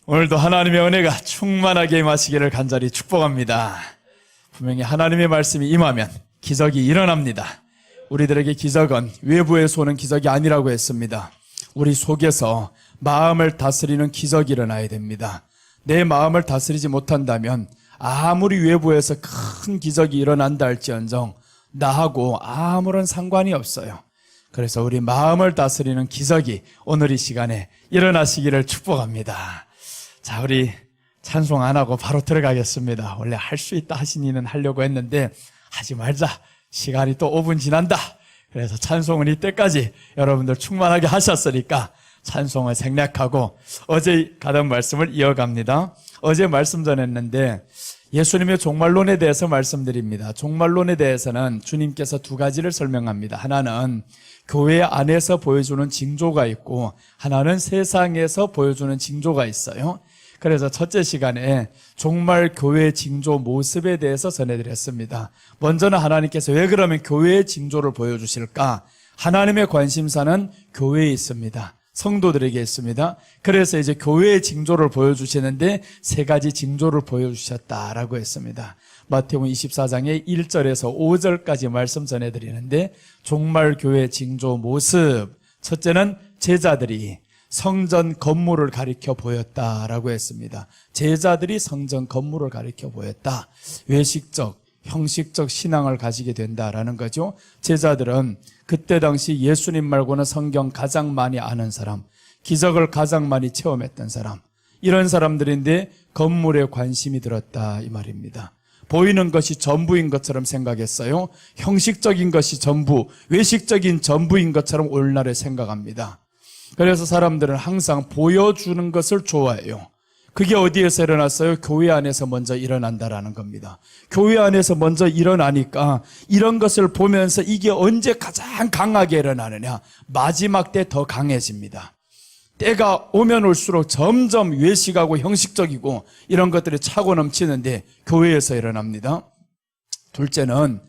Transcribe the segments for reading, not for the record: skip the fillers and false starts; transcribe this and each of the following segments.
오늘도 하나님의 은혜가 충만하게 임하시기를 간절히 축복합니다. 분명히 하나님의 말씀이 임하면 기적이 일어납니다. 우리들에게 기적은 외부에서 오는 기적이 아니라고 했습니다. 우리 속에서 마음을 다스리는 기적이 일어나야 됩니다. 내 마음을 다스리지 못한다면 아무리 외부에서 큰 기적이 일어난다 할지언정 나하고 아무런 상관이 없어요. 그래서 우리 마음을 다스리는 기적이 오늘 이 시간에 일어나시기를 축복합니다. 자, 우리 찬송 안 하고 바로 들어가겠습니다. 원래 할 수 있다 하시니는 하려고 했는데 하지 말자. 시간이 또 5분 지난다. 그래서 찬송은 이때까지 여러분들 충만하게 하셨으니까 찬송을 생략하고 어제 가던 말씀을 이어갑니다. 어제 말씀 전했는데 예수님의 종말론에 대해서 말씀드립니다. 종말론에 대해서는 주님께서 두 가지를 설명합니다. 하나는 교회 안에서 보여주는 징조가 있고 하나는 세상에서 보여주는 징조가 있어요. 그래서 첫째 시간에 종말 교회의 징조 모습에 대해서 전해드렸습니다. 먼저는 하나님께서 왜 그러면 교회의 징조를 보여주실까? 하나님의 관심사는 교회에 있습니다. 성도들에게 있습니다. 그래서 이제 교회의 징조를 보여주시는데 세 가지 징조를 보여주셨다라고 했습니다. 마태복음 24장의 1절에서 5절까지 말씀 전해드리는데 종말 교회의 징조 모습, 첫째는 제자들이 성전 건물을 가리켜 보였다라고 했습니다. 제자들이 성전 건물을 가리켜 보였다. 외식적, 형식적 신앙을 가지게 된다라는 거죠. 제자들은 그때 당시 예수님 말고는 성경 가장 많이 아는 사람, 기적을 가장 많이 체험했던 사람, 이런 사람들인데 건물에 관심이 들었다 이 말입니다. 보이는 것이 전부인 것처럼 생각했어요. 형식적인 것이 전부, 외식적인 전부인 것처럼 오늘날에 생각합니다. 그래서 사람들은 항상 보여주는 것을 좋아해요. 그게 어디에서 일어났어요? 교회 안에서 먼저 일어난다라는 겁니다. 교회 안에서 먼저 일어나니까 이런 것을 보면서 이게 언제 가장 강하게 일어나느냐? 마지막 때 더 강해집니다. 때가 오면 올수록 점점 외식하고 형식적이고 이런 것들이 차고 넘치는데 교회에서 일어납니다. 둘째는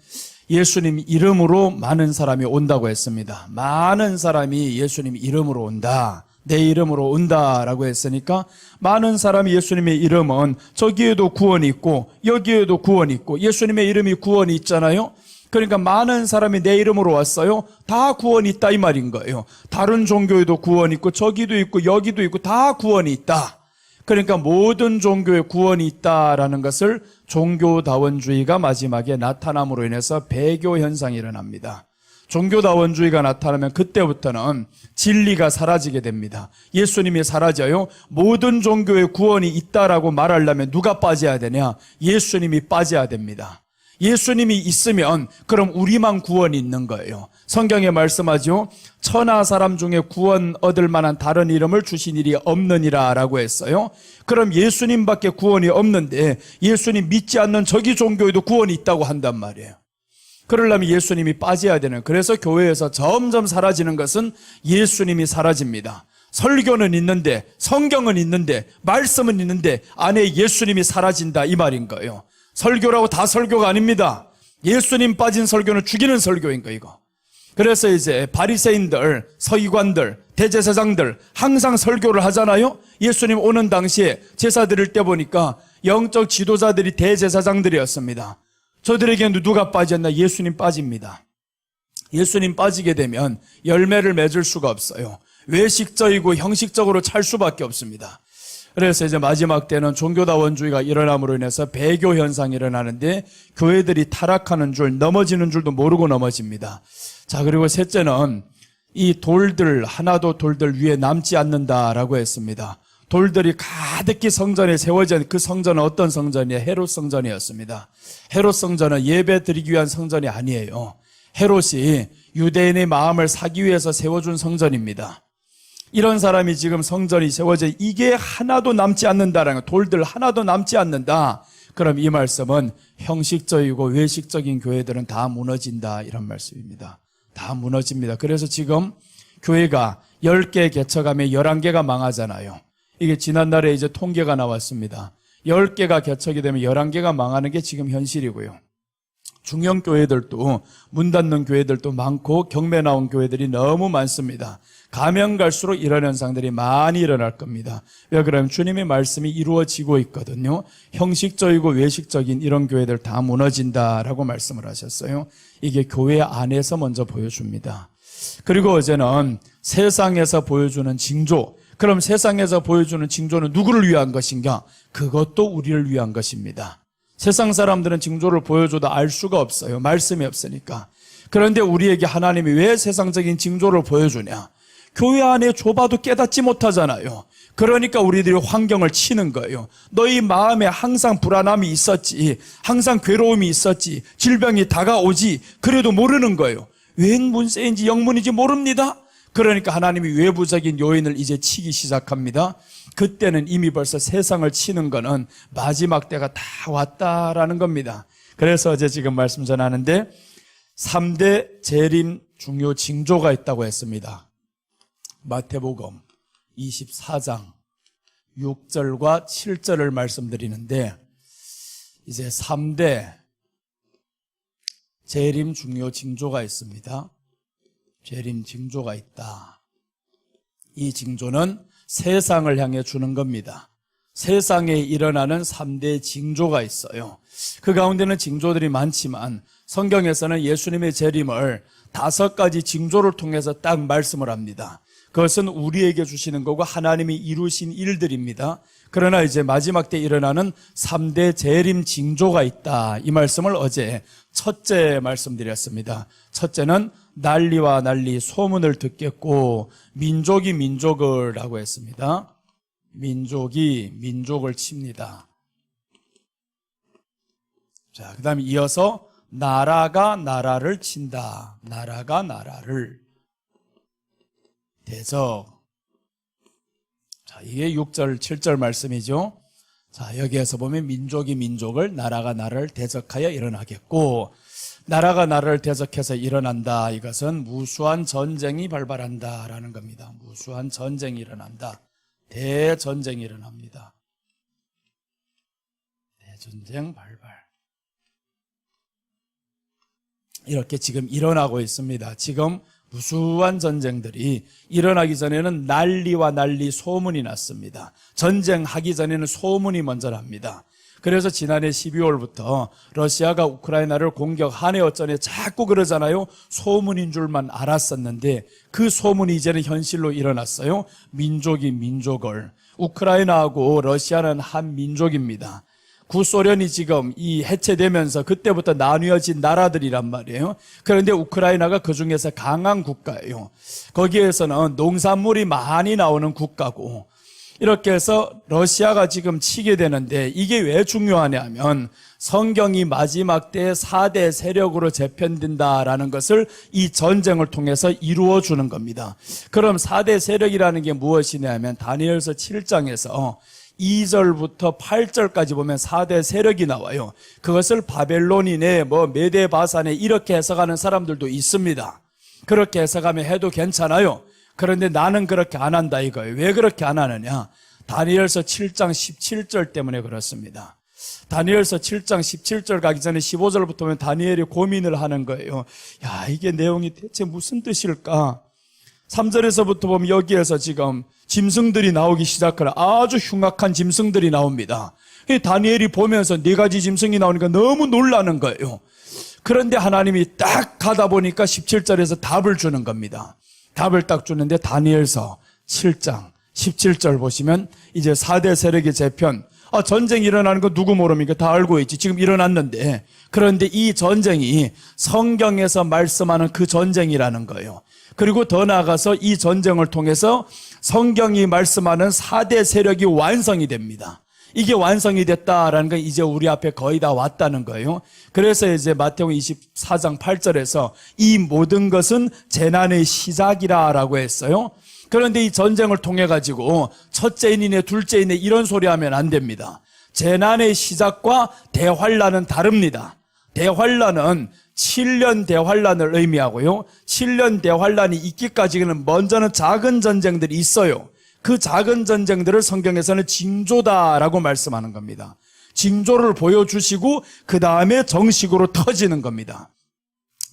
예수님 이름으로 많은 사람이 온다고 했습니다. 많은 사람이 예수님 이름으로 온다. 내 이름으로 온다라고 했으니까 많은 사람이 예수님의 이름은 저기에도 구원이 있고 여기에도 구원이 있고 예수님의 이름이 구원이 있잖아요. 그러니까 많은 사람이 내 이름으로 왔어요. 다 구원이 있다 이 말인 거예요. 다른 종교에도 구원이 있고 저기도 있고 여기도 있고 다 구원이 있다. 그러니까 모든 종교에 구원이 있다라는 것을 종교다원주의가 마지막에 나타남으로 인해서 배교 현상이 일어납니다. 종교다원주의가 나타나면 그때부터는 진리가 사라지게 됩니다. 예수님이 사라져요. 모든 종교에 구원이 있다라고 말하려면 누가 빠져야 되냐? 예수님이 빠져야 됩니다. 예수님이 있으면 그럼 우리만 구원이 있는 거예요. 성경에 말씀하죠. 천하 사람 중에 구원 얻을 만한 다른 이름을 주신 일이 없느니라 라고 했어요. 그럼 예수님밖에 구원이 없는데 예수님 믿지 않는 저기 종교에도 구원이 있다고 한단 말이에요. 그러려면 예수님이 빠져야 되는, 그래서 교회에서 점점 사라지는 것은 예수님이 사라집니다. 설교는 있는데 성경은 있는데 말씀은 있는데 안에 예수님이 사라진다 이 말인 거예요. 설교라고 다 설교가 아닙니다. 예수님 빠진 설교는 죽이는 설교인 거예요, 이거. 그래서 이제 바리새인들, 서기관들, 대제사장들 항상 설교를 하잖아요. 예수님 오는 당시에 제사 드릴 때 보니까 영적 지도자들이 대제사장들이었습니다. 저들에게는 누가 빠졌나? 예수님 빠집니다. 예수님 빠지게 되면 열매를 맺을 수가 없어요. 외식적이고 형식적으로 찰 수밖에 없습니다. 그래서 이제 마지막 때는 종교다원주의가 일어남으로 인해서 배교 현상이 일어나는데 교회들이 타락하는 줄, 넘어지는 줄도 모르고 넘어집니다. 자, 그리고 셋째는 이 돌들, 하나도 돌들 위에 남지 않는다라고 했습니다. 돌들이 가득히 성전에 세워진 그 성전은 어떤 성전이에요? 헤롯 성전이었습니다. 헤롯 성전은 예배 드리기 위한 성전이 아니에요. 헤롯이 유대인의 마음을 사기 위해서 세워준 성전입니다. 이런 사람이 지금 성전이 세워져 이게 하나도 남지 않는다라는 거, 돌들 하나도 남지 않는다. 그럼 이 말씀은 형식적이고 외식적인 교회들은 다 무너진다 이런 말씀입니다. 다 무너집니다. 그래서 지금 교회가 10개 개척하면 11개가 망하잖아요. 이게 지난달에 이제 통계가 나왔습니다. 10개가 개척이 되면 11개가 망하는 게 지금 현실이고요. 중형 교회들도 문 닫는 교회들도 많고 경매 나온 교회들이 너무 많습니다. 가면 갈수록 이런 현상들이 많이 일어날 겁니다. 왜 그러면 주님의 말씀이 이루어지고 있거든요. 형식적이고 외식적인 이런 교회들 다 무너진다라고 말씀을 하셨어요. 이게 교회 안에서 먼저 보여줍니다. 그리고 어제는 세상에서 보여주는 징조, 그럼 세상에서 보여주는 징조는 누구를 위한 것인가? 그것도 우리를 위한 것입니다. 세상 사람들은 징조를 보여줘도 알 수가 없어요. 말씀이 없으니까. 그런데 우리에게 하나님이 왜 세상적인 징조를 보여주냐? 교회 안에 좁아도 깨닫지 못하잖아요. 그러니까 우리들이 환경을 치는 거예요. 너희 마음에 항상 불안함이 있었지, 항상 괴로움이 있었지, 질병이 다가오지, 그래도 모르는 거예요. 웬 문세인지 영문인지 모릅니다. 그러니까 하나님이 외부적인 요인을 이제 치기 시작합니다. 그때는 이미 벌써 세상을 치는 거는 마지막 때가 다 왔다라는 겁니다. 그래서 어제 지금 말씀 전하는데 3대 재림 중요 징조가 있다고 했습니다. 마태복음 24장 6절과 7절을 말씀드리는데 이제 3대 재림 중요 징조가 있습니다. 재림 징조가 있다. 이 징조는 세상을 향해 주는 겁니다. 세상에 일어나는 3대 징조가 있어요. 그 가운데는 징조들이 많지만 성경에서는 예수님의 재림을 5가지 징조를 통해서 딱 말씀을 합니다. 그것은 우리에게 주시는 거고 하나님이 이루신 일들입니다. 그러나 이제 마지막 때 일어나는 3대 재림 징조가 있다. 이 말씀을 어제 첫째 말씀드렸습니다. 첫째는 난리와 난리 소문을 듣겠고 민족이 민족을 라고 했습니다. 민족이 민족을 칩니다. 자, 그 다음에 이어서 나라가 나라를 친다. 나라가 나라를 대적. 자, 이게 6절, 7절 말씀이죠. 자, 여기에서 보면 민족이 민족을, 나라가 나라를 대적하여 일어나겠고, 나라가 나라를 대적해서 일어난다. 이것은 무수한 전쟁이 발발한다라는 겁니다. 무수한 전쟁이 일어난다. 대전쟁이 일어납니다. 대전쟁 발발. 이렇게 지금 일어나고 있습니다. 지금 무수한 전쟁들이 일어나기 전에는 난리와 난리 소문이 났습니다. 전쟁하기 전에는 소문이 먼저 납니다. 그래서 지난해 12월부터 러시아가 우크라이나를 공격하네 어쩌네 자꾸 그러잖아요. 소문인 줄만 알았었는데 그 소문이 이제는 현실로 일어났어요. 민족이 민족을. 우크라이나하고 러시아는 한 민족입니다. 구소련이 지금 이 해체되면서 그때부터 나뉘어진 나라들이란 말이에요. 그런데 우크라이나가 그 중에서 강한 국가예요. 거기에서는 농산물이 많이 나오는 국가고 이렇게 해서 러시아가 지금 치게 되는데 이게 왜 중요하냐 하면 성경이 마지막 때 4대 세력으로 재편된다라는 것을 이 전쟁을 통해서 이루어 주는 겁니다. 그럼 4대 세력이라는 게 무엇이냐 하면 다니엘서 7장에서 2절부터 8절까지 보면 4대 세력이 나와요. 그것을 바벨론이네 메데 바산에 이렇게 해석하는 사람들도 있습니다. 그렇게 해석하면 해도 괜찮아요. 그런데 나는 그렇게 안 한다 이거예요. 왜 그렇게 안 하느냐? 다니엘서 7장 17절 때문에 그렇습니다. 다니엘서 7장 17절 가기 전에 15절부터 보면 다니엘이 고민을 하는 거예요. 야, 이게 내용이 대체 무슨 뜻일까? 3절에서부터 보면 여기에서 지금 짐승들이 나오기 시작하라. 아주 흉악한 짐승들이 나옵니다. 다니엘이 보면서 4가지 짐승이 나오니까 너무 놀라는 거예요. 그런데 하나님이 딱 가다 보니까 17절에서 답을 주는 겁니다. 답을 딱 주는데 다니엘서 7장 17절 보시면 이제 4대 세력의 재편. 전쟁이 일어나는 거 누구 모릅니까? 다 알고 있지. 지금 일어났는데. 그런데 이 전쟁이 성경에서 말씀하는 그 전쟁이라는 거예요. 그리고 더 나아가서 이 전쟁을 통해서 성경이 말씀하는 4대 세력이 완성이 됩니다. 이게 완성이 됐다라는 건 이제 우리 앞에 거의 다 왔다는 거예요. 그래서 이제 마태복음 24장 8절에서 이 모든 것은 재난의 시작이라고 했어요. 그런데 이 전쟁을 통해 가지고 첫째 인이네 둘째 인이네 이런 소리 하면 안 됩니다. 재난의 시작과 대환란은 다릅니다. 대환란은 7년 대환란을 의미하고요. 7년 대환란이 있기까지는 먼저는 작은 전쟁들이 있어요. 그 작은 전쟁들을 성경에서는 징조다라고 말씀하는 겁니다. 징조를 보여주시고 그 다음에 정식으로 터지는 겁니다.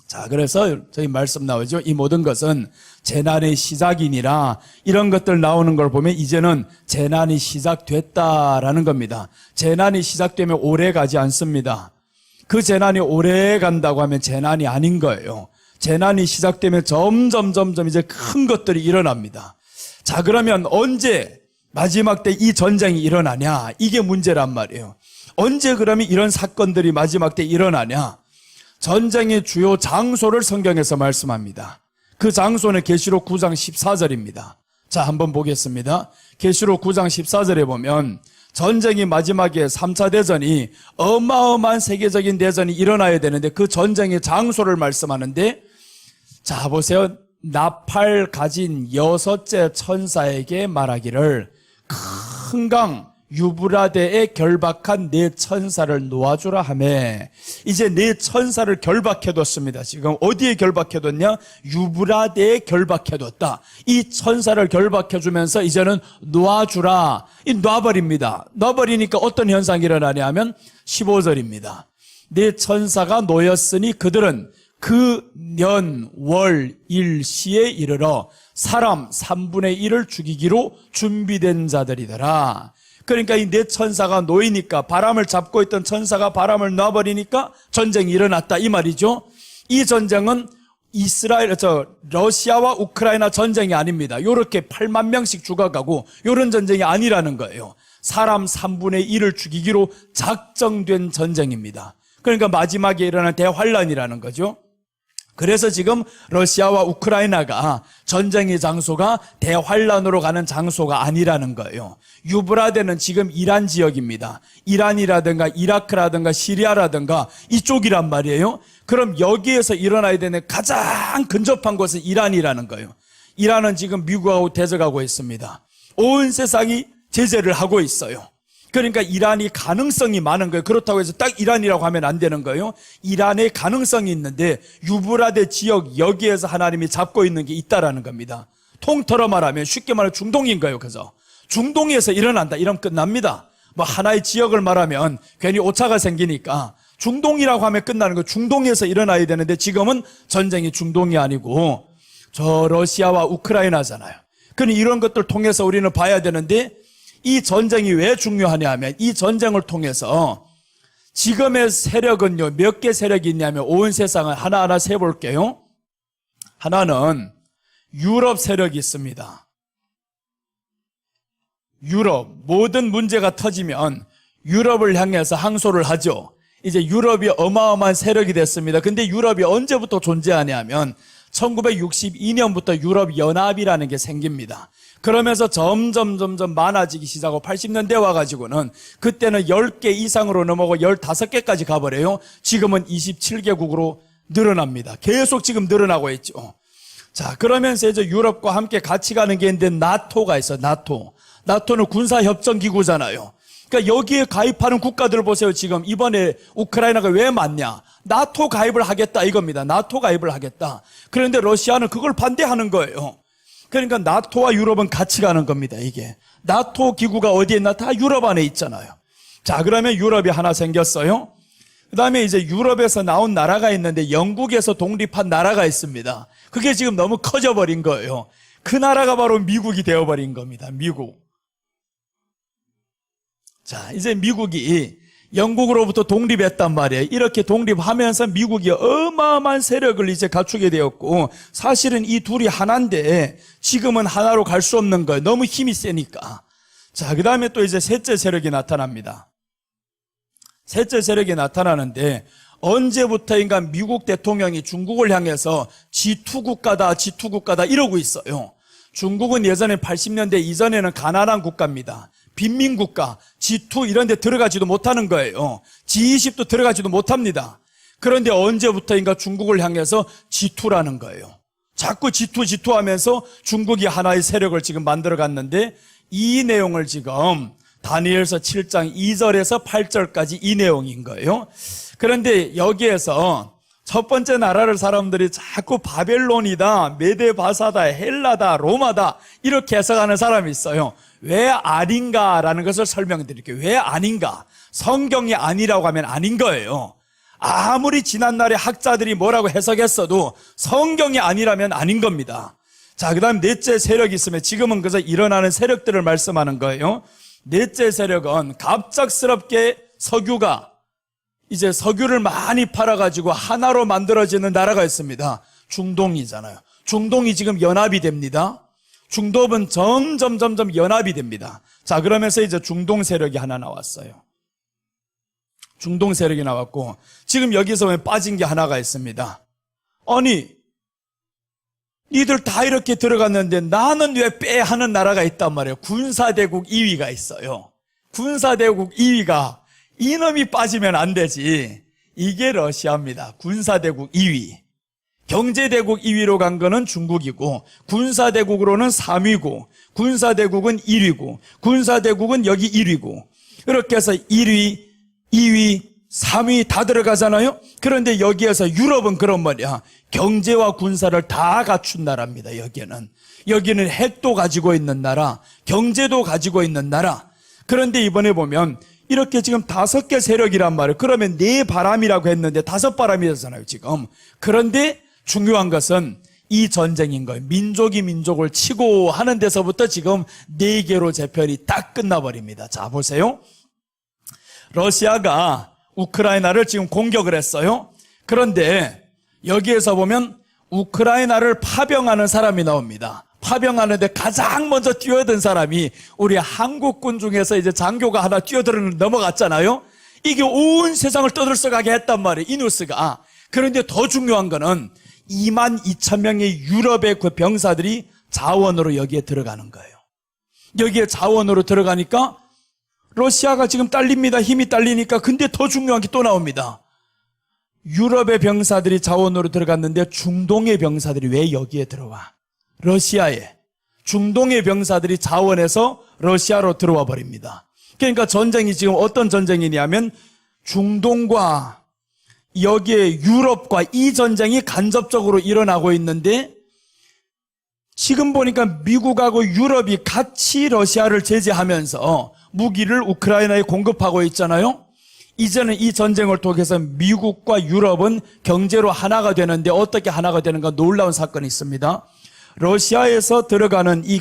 자, 그래서 저희 말씀 나오죠. 이 모든 것은 재난의 시작이니라. 이런 것들 나오는 걸 보면 이제는 재난이 시작됐다라는 겁니다. 재난이 시작되면 오래 가지 않습니다. 그 재난이 오래 간다고 하면 재난이 아닌 거예요. 재난이 시작되면 점점 이제 큰 것들이 일어납니다. 자, 그러면 언제 마지막 때 이 전쟁이 일어나냐? 이게 문제란 말이에요. 언제 그러면 이런 사건들이 마지막 때 일어나냐? 전쟁의 주요 장소를 성경에서 말씀합니다. 그 장소는 계시록 9장 14절입니다. 자, 한번 보겠습니다. 계시록 9장 14절에 보면 전쟁이 마지막에 3차 대전이 어마어마한 세계적인 대전이 일어나야 되는데 그 전쟁의 장소를 말씀하는데, 자, 보세요. 나팔 가진 6째 천사에게 말하기를 큰 강 유브라데에 결박한 네 천사를 놓아주라 하매, 이제 네 천사를 결박해뒀습니다. 지금 어디에 결박해뒀냐? 유브라데에 결박해뒀다. 이 천사를 결박해주면서 이제는 놓아주라. 놔버립니다. 놔버리니까 어떤 현상이 일어나냐 하면 15절입니다. 네 천사가 놓였으니 그들은 그 년, 월, 일, 시에 이르러 사람 3분의 1을 죽이기로 준비된 자들이더라. 그러니까 이 네 천사가 놓이니까, 바람을 잡고 있던 천사가 바람을 놔버리니까 전쟁이 일어났다 이 말이죠. 이 전쟁은 러시아와 우크라이나 전쟁이 아닙니다. 요렇게 8만 명씩 죽어가고 요런 전쟁이 아니라는 거예요. 사람 3분의 1을 죽이기로 작정된 전쟁입니다. 그러니까 마지막에 일어난 대환란이라는 거죠. 그래서 지금 러시아와 우크라이나가 전쟁의 장소가 대환란으로 가는 장소가 아니라는 거예요. 유브라데는 지금 이란 지역입니다. 이란이라든가 이라크라든가 시리아라든가 이쪽이란 말이에요. 그럼 여기에서 일어나야 되는 가장 근접한 곳은 이란이라는 거예요. 이란은 지금 미국하고 대적하고 있습니다. 온 세상이 제재를 하고 있어요. 그러니까 이란이 가능성이 많은 거예요. 그렇다고 해서 딱 이란이라고 하면 안 되는 거예요. 이란의 가능성이 있는데 유브라데 지역 여기에서 하나님이 잡고 있는 게 있다라는 겁니다. 통틀어 말하면 쉽게 말하면 중동인 거예요. 그래서 중동에서 일어난다 이러면 끝납니다. 뭐 하나의 지역을 말하면 괜히 오차가 생기니까 중동이라고 하면 끝나는 거예요. 중동에서 일어나야 되는데 지금은 전쟁이 중동이 아니고 저 러시아와 우크라이나잖아요. 그러니 이런 것들 통해서 우리는 봐야 되는데, 이 전쟁이 왜 중요하냐 하면 이 전쟁을 통해서 지금의 세력은요, 몇 개 세력이 있냐면 온 세상을 하나하나 세볼게요. 하나는 유럽 세력이 있습니다. 유럽, 모든 문제가 터지면 유럽을 향해서 항소를 하죠. 이제 유럽이 어마어마한 세력이 됐습니다. 근데 유럽이 언제부터 존재하냐 하면 1962년부터 유럽연합이라는 게 생깁니다. 그러면서 점점 많아지기 시작하고 80년대 와가지고는 그때는 10개 이상으로 넘어가고 15개까지 가버려요. 지금은 27개국으로 늘어납니다. 계속 지금 늘어나고 있죠. 자, 그러면서 이제 유럽과 함께 같이 가는 게 있는데 나토가 있어요. 나토는 군사협정기구잖아요. 그러니까 여기에 가입하는 국가들 보세요. 지금 이번에 우크라이나가 왜 맞냐? 나토 가입을 하겠다 이겁니다. 나토 가입을 하겠다. 그런데 러시아는 그걸 반대하는 거예요. 그러니까 나토와 유럽은 같이 가는 겁니다. 이게 나토 기구가 어디에 있나? 다 유럽 안에 있잖아요. 자, 그러면 유럽이 하나 생겼어요. 그 다음에 이제 유럽에서 나온 나라가 있는데 영국에서 독립한 나라가 있습니다. 그게 지금 너무 커져버린 거예요. 그 나라가 바로 미국이 되어버린 겁니다. 미국. 자, 이제 미국이 영국으로부터 독립했단 말이에요. 이렇게 독립하면서 미국이 어마어마한 세력을 이제 갖추게 되었고, 사실은 이 둘이 하나인데 지금은 하나로 갈 수 없는 거예요. 너무 힘이 세니까. 자, 그 다음에 또 이제 셋째 세력이 나타납니다. 셋째 세력이 나타나는데, 언제부터인가 미국 대통령이 중국을 향해서 G2 국가다 이러고 있어요. 중국은 예전에 80년대 이전에는 가난한 국가입니다. 빈민국가, G2 이런 데 들어가지도 못하는 거예요. G20도 들어가지도 못합니다. 그런데 언제부터인가 중국을 향해서 G2라는 거예요. 자꾸 G2 하면서 중국이 하나의 세력을 지금 만들어 갔는데, 이 내용을 지금 다니엘서 7장 2절에서 8절까지 이 내용인 거예요. 그런데 여기에서 첫 번째 나라를 사람들이 자꾸 바벨론이다, 메데바사다, 헬라다, 로마다 이렇게 해석하는 사람이 있어요. 왜 아닌가라는 것을 설명드릴게요. 왜 아닌가? 성경이 아니라고 하면 아닌 거예요. 아무리 지난날에 학자들이 뭐라고 해석했어도 성경이 아니라면 아닌 겁니다. 자, 그 다음 넷째 세력이 있으면 지금은 그저 일어나는 세력들을 말씀하는 거예요. 넷째 세력은 갑작스럽게 석유가 이제 석유를 많이 팔아가지고 하나로 만들어지는 나라가 있습니다. 중동이잖아요. 중동이 지금 연합이 됩니다. 중동은 점점 연합이 됩니다. 자, 그러면서 이제 중동 세력이 하나 나왔어요. 중동 세력이 나왔고 지금 여기서 빠진 게 하나가 있습니다. 아니, 니들 다 이렇게 들어갔는데 나는 왜 빼 하는 나라가 있단 말이에요. 군사대국 2위가 있어요. 군사대국 2위가 이놈이 빠지면 안 되지. 이게 러시아입니다. 군사대국 2위. 경제대국 2위로 간 거는 중국이고 군사대국으로는 3위고 군사대국은 1위고 군사대국은 여기 1위고 이렇게 해서 1위, 2위, 3위 다 들어가잖아요. 그런데 여기에서 유럽은 그런 말이야. 경제와 군사를 다 갖춘 나라입니다. 여기는 핵도 가지고 있는 나라, 경제도 가지고 있는 나라. 그런데 이번에 보면 이렇게 지금 5개 세력이란 말이에요. 그러면 4바람이라고 했는데 5바람이잖아요 지금. 그런데 중요한 것은 이 전쟁인 거예요. 민족이 민족을 치고 하는 데서부터 지금 4개로 재편이 딱 끝나버립니다. 자, 보세요. 러시아가 우크라이나를 지금 공격을 했어요. 그런데 여기에서 보면 우크라이나를 파병하는 사람이 나옵니다. 파병하는데 가장 먼저 뛰어든 사람이 우리 한국군 중에서 이제 장교가 하나 뛰어들어 넘어갔잖아요. 이게 온 세상을 떠들썩하게 했단 말이에요, 이 뉴스가. 그런데 더 중요한 거는 22,000명의 유럽의 그 병사들이 자원으로 여기에 들어가는 거예요. 여기에 자원으로 들어가니까 러시아가 지금 딸립니다. 힘이 딸리니까. 근데 더 중요한 게 또 나옵니다. 유럽의 병사들이 자원으로 들어갔는데 중동의 병사들이 왜 여기에 들어와? 러시아에. 중동의 병사들이 자원해서 러시아로 들어와 버립니다. 그러니까 전쟁이 지금 어떤 전쟁이냐면 중동과 여기에 유럽과 이 전쟁이 간접적으로 일어나고 있는데 지금 보니까 미국하고 유럽이 같이 러시아를 제재하면서 무기를 우크라이나에 공급하고 있잖아요. 이제는 이 전쟁을 통해서 미국과 유럽은 경제로 하나가 되는데 어떻게 하나가 되는가 놀라운 사건이 있습니다. 러시아에서 들어가는 이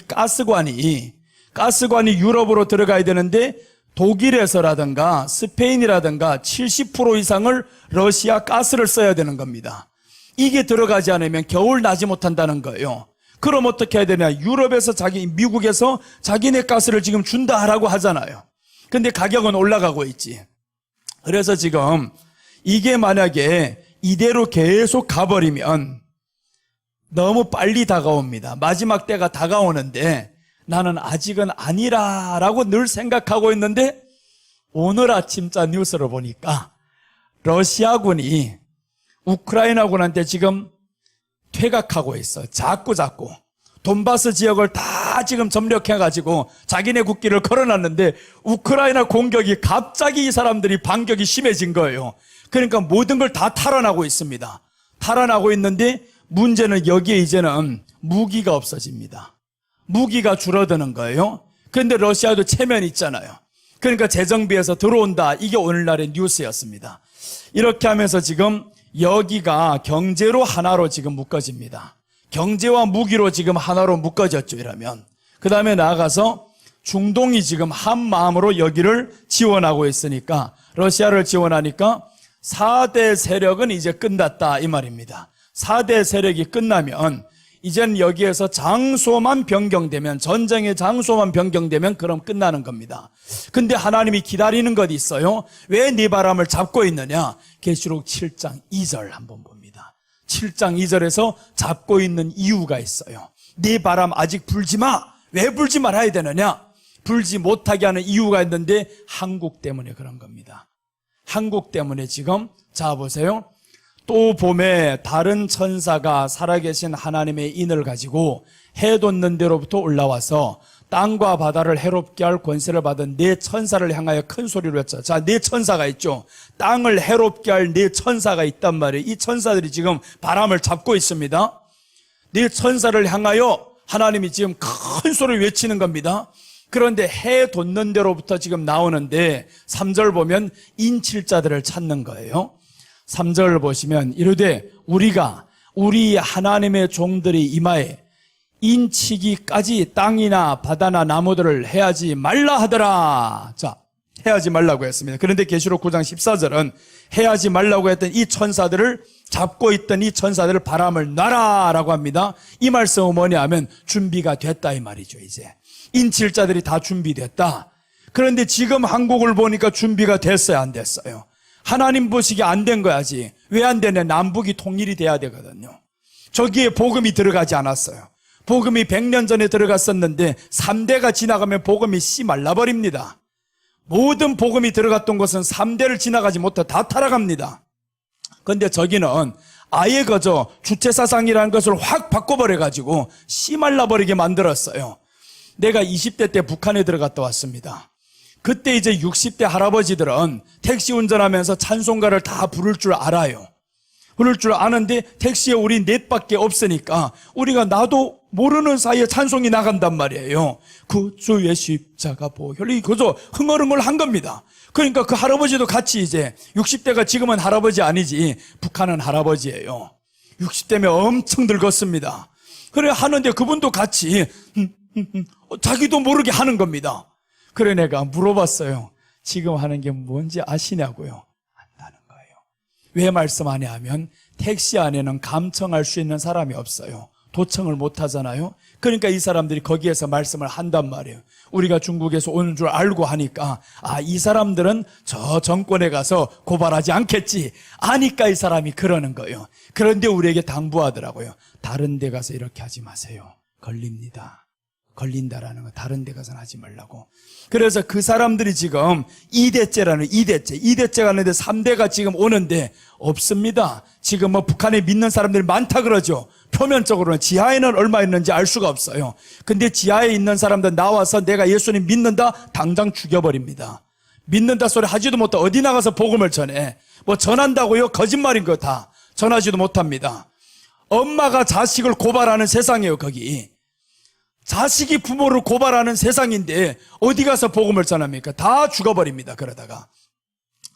가스관이 유럽으로 들어가야 되는데 독일에서라든가 스페인이라든가 70% 이상을 러시아 가스를 써야 되는 겁니다. 이게 들어가지 않으면 겨울 나지 못한다는 거예요. 그럼 어떻게 해야 되냐? 유럽에서 미국에서 자기네 가스를 지금 준다라고 하잖아요. 근데 가격은 올라가고 있지. 그래서 지금 이게 만약에 이대로 계속 가버리면 너무 빨리 다가옵니다. 마지막 때가 다가오는데 나는 아직은 아니라라고 늘 생각하고 있는데 오늘 아침자 뉴스를 보니까 러시아군이 우크라이나군한테 지금 퇴각하고 있어. 자꾸 돈바스 지역을 다 지금 점령해가지고 자기네 국기를 걸어놨는데 우크라이나 공격이 갑자기 이 사람들이 반격이 심해진 거예요. 그러니까 모든 걸 다 탈환하고 있습니다. 탈환하고 있는데 문제는 여기에 이제는 무기가 없어집니다. 무기가 줄어드는 거예요. 그런데 러시아도 체면이 있잖아요. 그러니까 재정비에서 들어온다. 이게 오늘날의 뉴스였습니다. 이렇게 하면서 지금 여기가 경제로 하나로 지금 묶어집니다. 경제와 무기로 지금 하나로 묶어졌죠. 이러면 그 다음에 나아가서 중동이 지금 한 마음으로 여기를 지원하고 있으니까 러시아를 지원하니까 4대 세력은 이제 끝났다 이 말입니다. 4대 세력이 끝나면 이젠 여기에서 장소만 변경되면, 전쟁의 장소만 변경되면 그럼 끝나는 겁니다. 근데 하나님이 기다리는 것이 있어요. 왜 네 바람을 잡고 있느냐? 계시록 7장 2절 한번 봅니다. 7장 2절에서 잡고 있는 이유가 있어요. 네 바람 아직 불지 마. 왜 불지 말아야 되느냐? 불지 못하게 하는 이유가 있는데 한국 때문에 그런 겁니다. 한국 때문에 지금 자 보세요. 또 봄에 다른 천사가 살아계신 하나님의 인을 가지고 해 돋는 데로부터 올라와서 땅과 바다를 해롭게 할 권세를 받은 네 천사를 향하여 큰 소리로 외쳐. 자, 네 천사가 있죠. 땅을 해롭게 할 네 천사가 있단 말이에요. 이 천사들이 지금 바람을 잡고 있습니다. 네 천사를 향하여 하나님이 지금 큰 소리를 외치는 겁니다. 그런데 해 돋는 대로부터 지금 나오는데 3절 보면 인칠자들을 찾는 거예요. 3절 보시면 이르되 우리가 우리 하나님의 종들이 이마에 인치기까지 땅이나 바다나 나무들을 해하지 말라 하더라. 자, 해하지 말라고 했습니다. 그런데 계시록 9장 14절은 해하지 말라고 했던 이 천사들을 잡고 있던 이 천사들을 바람을 놔라 라고 합니다. 이 말씀은 뭐냐 하면 준비가 됐다 이 말이죠. 이제 인칠자들이 다 준비됐다. 그런데 지금 한국을 보니까 준비가 됐어요, 안 됐어요? 하나님 보시기에 안 된 거야지. 왜 안 되냐? 남북이 통일이 돼야 되거든요. 저기에 복음이 들어가지 않았어요. 복음이 100년 전에 들어갔었는데 3대가 지나가면 복음이 씨 말라버립니다. 모든 복음이 들어갔던 것은 3대를 지나가지 못해 다 타락합니다. 그런데 저기는 아예 그저 주체사상이라는 것을 확 바꿔버려가지고 씨 말라버리게 만들었어요. 내가 20대 때 북한에 들어갔다 왔습니다. 그때 이제 60대 할아버지들은 택시 운전하면서 찬송가를 다 부를 줄 알아요. 부를 줄 아는데 택시에 우리 넷밖에 없으니까 우리가 나도 모르는 사이에 찬송이 나간단 말이에요. 그 주의 십자가 보혈이 그저 흥얼흥얼 한 겁니다. 그러니까 그 할아버지도 같이 이제 60대가 지금은 할아버지 아니지 북한은 할아버지예요. 60대면 엄청 늙었습니다. 그래 하는데 그분도 같이 자기도 모르게 하는 겁니다. 그래 내가 물어봤어요. 지금 하는 게 뭔지 아시냐고요. 안다는 거예요. 왜 말씀하냐 하면 택시 안에는 감청할 수 있는 사람이 없어요. 도청을 못 하잖아요. 그러니까 이 사람들이 거기에서 말씀을 한단 말이에요. 우리가 중국에서 오는 줄 알고 하니까 이 사람들은 저 정권에 가서 고발하지 않겠지 아니까 이 사람이 그러는 거예요. 그런데 우리에게 당부하더라고요. 다른 데 가서 이렇게 하지 마세요. 걸립니다. 걸린다라는 거 다른 데 가서는 하지 말라고. 그래서 그 사람들이 지금 2대째가 하는데 3대가 지금 오는데 없습니다. 지금 뭐 북한에 믿는 사람들이 많다 그러죠. 표면적으로는 지하에는 얼마 있는지 알 수가 없어요. 근데 지하에 있는 사람들 나와서 내가 예수님 믿는다 당장 죽여버립니다. 믿는다 소리 하지도 못해. 어디 나가서 복음을 전해. 뭐 전한다고요? 거짓말인 거 다 전하지도 못합니다. 엄마가 자식을 고발하는 세상이에요. 거기 자식이 부모를 고발하는 세상인데 어디 가서 복음을 전합니까? 다 죽어버립니다. 그러다가.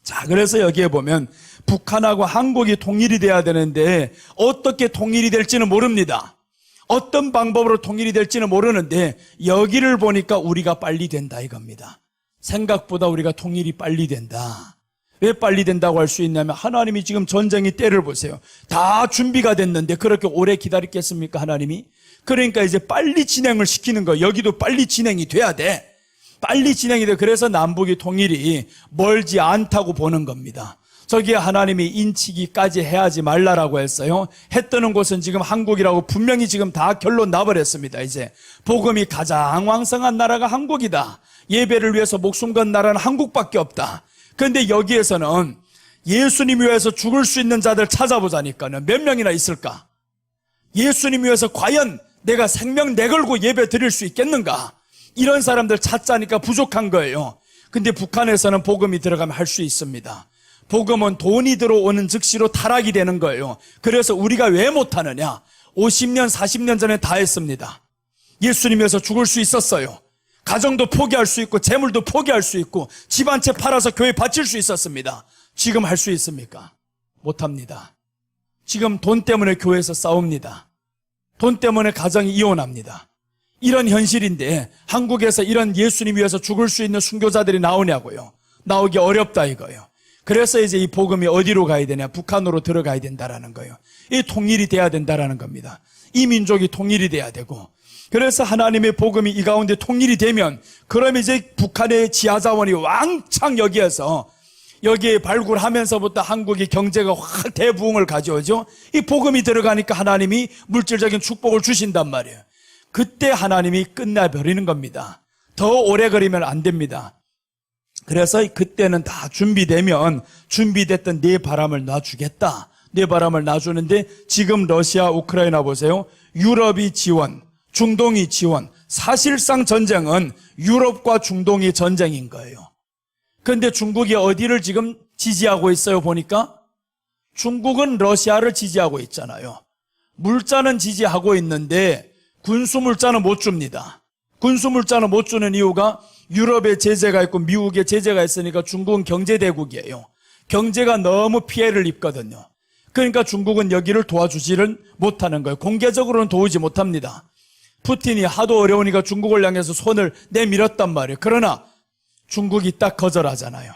자, 그래서 여기에 보면 북한하고 한국이 통일이 돼야 되는데 어떻게 통일이 될지는 모릅니다. 어떤 방법으로 통일이 될지는 모르는데 여기를 보니까 우리가 빨리 된다 이겁니다. 생각보다 우리가 통일이 빨리 된다. 왜 빨리 된다고 할 수 있냐면 하나님이 지금 전쟁의 때를 보세요. 다 준비가 됐는데 그렇게 오래 기다렸겠습니까? 하나님이? 그러니까 이제 빨리 진행을 시키는 거. 여기도 빨리 진행이 돼야 돼. 빨리 진행이 돼. 그래서 남북이 통일이 멀지 않다고 보는 겁니다. 저기에 하나님이 인치기까지 해야지 말라라고 했어요. 해 뜨는 곳은 지금 한국이라고 분명히 지금 다 결론 나버렸습니다. 이제 복음이 가장 왕성한 나라가 한국이다. 예배를 위해서 목숨 건 나라는 한국밖에 없다. 그런데 여기에서는 예수님 위해서 죽을 수 있는 자들 찾아보자니까요. 몇 명이나 있을까? 예수님 위해서 과연 내가 생명 내걸고 예배 드릴 수 있겠는가? 이런 사람들 찾자니까 부족한 거예요. 근데 북한에서는 복음이 들어가면 할 수 있습니다. 복음은 돈이 들어오는 즉시로 타락이 되는 거예요. 그래서 우리가 왜 못하느냐? 50년, 40년 전에 다 했습니다. 예수님 위해서 죽을 수 있었어요. 가정도 포기할 수 있고 재물도 포기할 수 있고 집 한 채 팔아서 교회 바칠 수 있었습니다. 지금 할 수 있습니까? 못합니다. 지금 돈 때문에 교회에서 싸웁니다. 돈 때문에 가정이 이혼합니다. 이런 현실인데 한국에서 이런 예수님 위해서 죽을 수 있는 순교자들이 나오냐고요. 나오기 어렵다 이거예요. 그래서 이제 이 복음이 어디로 가야 되냐? 북한으로 들어가야 된다라는 거예요. 이 통일이 돼야 된다라는 겁니다. 이 민족이 통일이 돼야 되고 그래서 하나님의 복음이 이 가운데 통일이 되면 그럼 이제 북한의 지하자원이 왕창 여기에 발굴하면서부터 한국이 경제가 확 대부흥을 가져오죠. 이 복음이 들어가니까 하나님이 물질적인 축복을 주신단 말이에요. 그때 하나님이 끝나버리는 겁니다. 더 오래 걸리면 안 됩니다. 그래서 그때는 다 준비되면 준비됐던 내 바람을 놔주겠다. 내 바람을 놔주는데 지금 러시아, 우크라이나 보세요. 유럽이 지원, 중동이 지원. 사실상 전쟁은 유럽과 중동이 전쟁인 거예요. 그런데 중국이 어디를 지금 지지하고 있어요 보니까? 중국은 러시아를 지지하고 있잖아요. 물자는 지지하고 있는데 군수 물자는 못 줍니다. 군수물자는 못 주는 이유가 유럽에 제재가 있고 미국에 제재가 있으니까 중국은 경제대국이에요. 경제가 너무 피해를 입거든요. 그러니까 중국은 여기를 도와주지를 못하는 거예요. 공개적으로는 도우지 못합니다. 푸틴이 하도 어려우니까 중국을 향해서 손을 내밀었단 말이에요. 그러나 중국이 딱 거절하잖아요.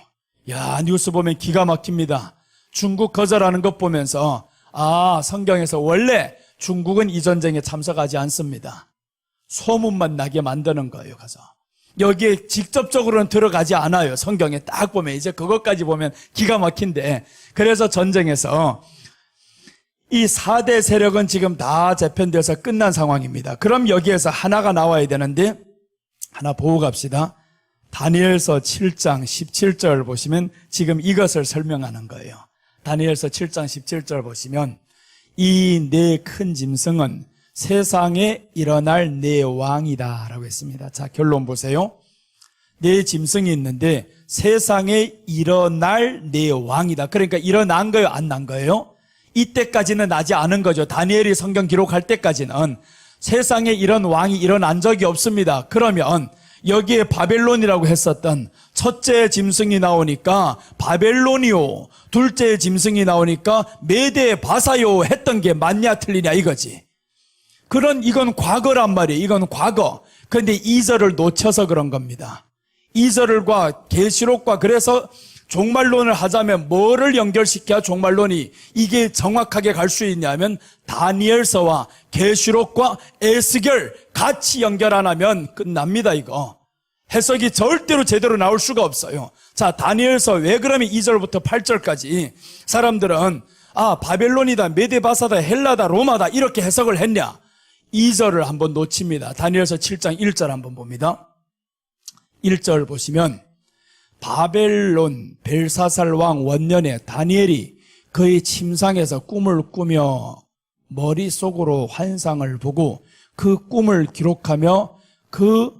야, 뉴스 보면 기가 막힙니다. 중국 거절하는 것 보면서 성경에서 원래 중국은 이 전쟁에 참석하지 않습니다. 소문만 나게 만드는 거예요. 가서 여기에 직접적으로는 들어가지 않아요. 성경에 딱 보면 이제 그것까지 보면 기가 막힌데, 그래서 전쟁에서 이 4대 세력은 지금 다 재편돼서 끝난 상황입니다. 그럼 여기에서 하나가 나와야 되는데 하나 보고 갑시다. 다니엘서 7장 17절 보시면 지금 이것을 설명하는 거예요. 다니엘서 7장 17절 보시면 이 네 큰 짐승은 세상에 일어날 네 왕이다 라고 했습니다. 자, 결론 보세요. 네 짐승이 있는데 세상에 일어날 네 왕이다. 그러니까 일어난 거예요, 안 난 거예요? 이때까지는 나지 않은 거죠. 다니엘이 성경 기록할 때까지는 세상에 이런 왕이 일어난 적이 없습니다. 그러면 여기에 바벨론이라고 했었던 첫째 짐승이 나오니까 바벨론이요, 둘째 짐승이 나오니까 메대 바사요 했던 게 맞냐 틀리냐 이거지. 이건 과거란 말이에요. 이건 과거. 그런데 2절을 놓쳐서 그런 겁니다. 2절과 계시록과, 그래서 종말론을 하자면 뭐를 연결시켜야 종말론이 이게 정확하게 갈 수 있냐면 다니엘서와 계시록과 에스겔 같이 연결 안 하면 끝납니다. 이거 해석이 절대로 제대로 나올 수가 없어요. 자, 다니엘서 왜 그러면 2절부터 8절까지 사람들은 바벨론이다, 메데바사다, 헬라다, 로마다 이렇게 해석을 했냐? 2절을 한번 놓칩니다. 다니엘서 7장 1절 한번 봅니다. 1절 보시면 바벨론 벨사살 왕 원년에 다니엘이 그의 침상에서 꿈을 꾸며 머릿속으로 환상을 보고 그 꿈을 기록하며 그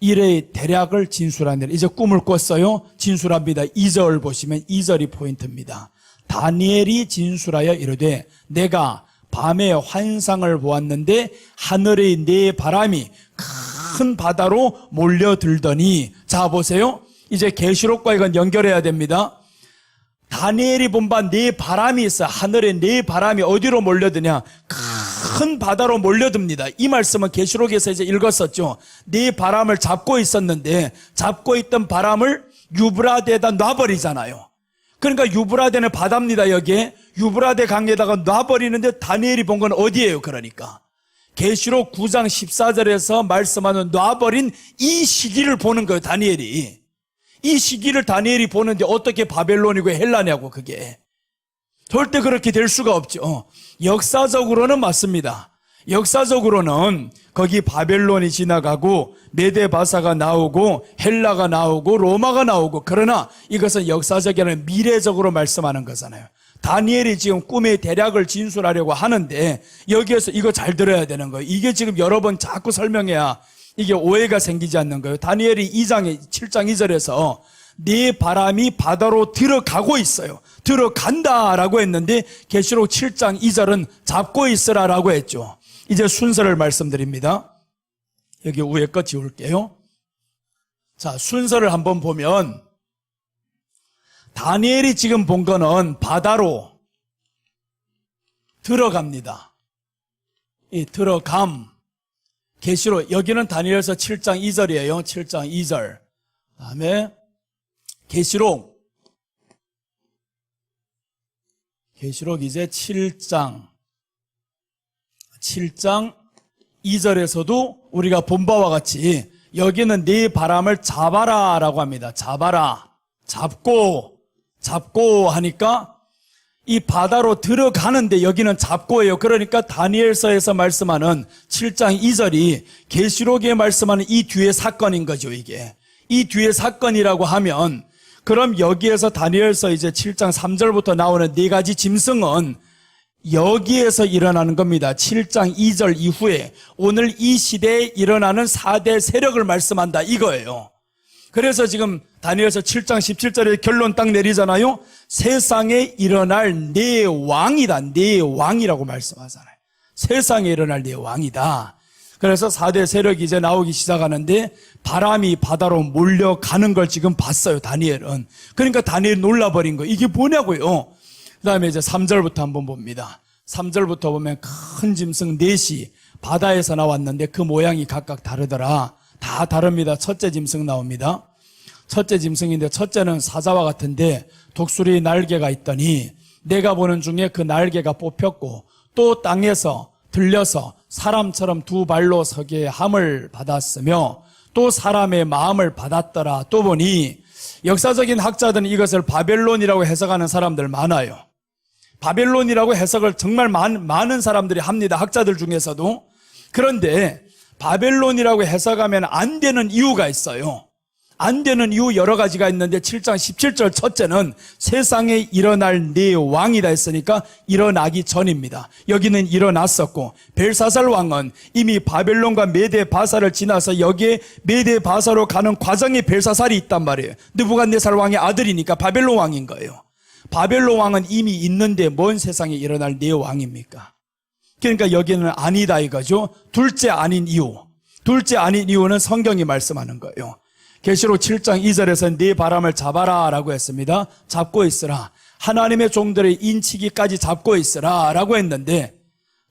일의 대략을 진술하느라. 이제 꿈을 꿨어요. 진술합니다. 2절 보시면 2절이 포인트입니다. 다니엘이 진술하여 이르되 내가 밤에 환상을 보았는데 하늘의 네 바람이 큰 바다로 몰려들더니. 자, 보세요. 이제 계시록과 이건 연결해야 됩니다. 다니엘이 본 바 네 바람이 있어. 하늘에 네 바람이 어디로 몰려드냐? 큰 바다로 몰려듭니다. 이 말씀은 계시록에서 이제 읽었었죠. 네 바람을 잡고 있었는데 잡고 있던 바람을 유브라데에다 놔버리잖아요. 그러니까 유브라데는 바다입니다. 여기에 유브라데 강에다가 놔버리는데 다니엘이 본 건 어디예요? 그러니까 계시록 9장 14절에서 말씀하는 놔버린 이 시기를 보는 거예요. 다니엘이 이 시기를 다니엘이 보는데 어떻게 바벨론이고 헬라냐고. 그게 절대 그렇게 될 수가 없죠. 역사적으로는 맞습니다. 역사적으로는 거기 바벨론이 지나가고 메데바사가 나오고 헬라가 나오고 로마가 나오고, 그러나 이것은 역사적이 아니라 미래적으로 말씀하는 거잖아요. 다니엘이 지금 꿈의 대략을 진술하려고 하는데 여기에서 이거 잘 들어야 되는 거예요. 이게 지금 여러 번 자꾸 설명해야 이게 오해가 생기지 않는 거예요. 다니엘이 7장 2절에서 네 바람이 바다로 들어가고 있어요. 들어간다라고 했는데 계시록 7장 2절은 잡고 있으라라고 했죠. 이제 순서를 말씀드립니다. 여기 위에 거 지울게요. 자, 순서를 한번 보면 다니엘이 지금 본 거는 바다로 들어갑니다. 이 들어감. 계시록, 여기는 다니엘서 7장 2절이에요. 7장 2절. 다음에 계시록 이제 7장 2절에서도 우리가 본 바와 같이 여기는 네 바람을 잡아라 라고 합니다. 잡아라. 잡고 하니까 이 바다로 들어가는데 여기는 잡고예요. 그러니까 다니엘서에서 말씀하는 7장 2절이 계시록에 말씀하는 이 뒤의 사건인 거죠. 이게 이 뒤의 사건이라고 하면, 그럼 여기에서 다니엘서 이제 7장 3절부터 나오는 네 가지 짐승은 여기에서 일어나는 겁니다. 7장 2절 이후에 오늘 이 시대에 일어나는 4대 세력을 말씀한다 이거예요. 그래서 지금 다니엘서 7장 17절에 결론 딱 내리잖아요. 세상에 일어날 네 왕이다. 네 왕이라고 말씀하잖아요. 세상에 일어날 네 왕이다. 그래서 4대 세력이 이제 나오기 시작하는데 바람이 바다로 몰려가는 걸 지금 봤어요, 다니엘은. 그러니까 다니엘이 놀라버린 거예요. 이게 뭐냐고요. 그 다음에 이제 3절부터 한번 봅니다. 3절부터 보면 큰 짐승 넷이 바다에서 나왔는데 그 모양이 각각 다르더라. 다 다릅니다. 첫째 짐승 나옵니다. 첫째 짐승인데 첫째는 사자와 같은데 독수리 날개가 있더니 내가 보는 중에 그 날개가 뽑혔고 또 땅에서 들려서 사람처럼 두 발로 서게 함을 받았으며 또 사람의 마음을 받았더라. 또 보니 역사적인 학자들은 이것을 바벨론이라고 해석하는 사람들 많아요. 바벨론이라고 해석을 정말 많은 사람들이 합니다. 학자들 중에서도. 그런데 바벨론이라고 해석하면 안 되는 이유가 있어요. 안 되는 이유 여러 가지가 있는데 7장 17절 첫째는 세상에 일어날 네 왕이다 했으니까 일어나기 전입니다. 여기는 일어났었고 벨사살 왕은 이미 바벨론과 메데 바사를 지나서 여기에 메데 바사로 가는 과정에 벨사살이 있단 말이에요. 느부갓네살 왕의 아들이니까 바벨론 왕인 거예요. 바벨론 왕은 이미 있는데 뭔 세상에 일어날 네 왕입니까? 그러니까 여기는 아니다 이거죠. 둘째 아닌 이유. 둘째 아닌 이유는 성경이 말씀하는 거예요. 계시록 7장 2절에서 네 바람을 잡아라 라고 했습니다. 잡고 있으라. 하나님의 종들의 인치기까지 잡고 있으라 라고 했는데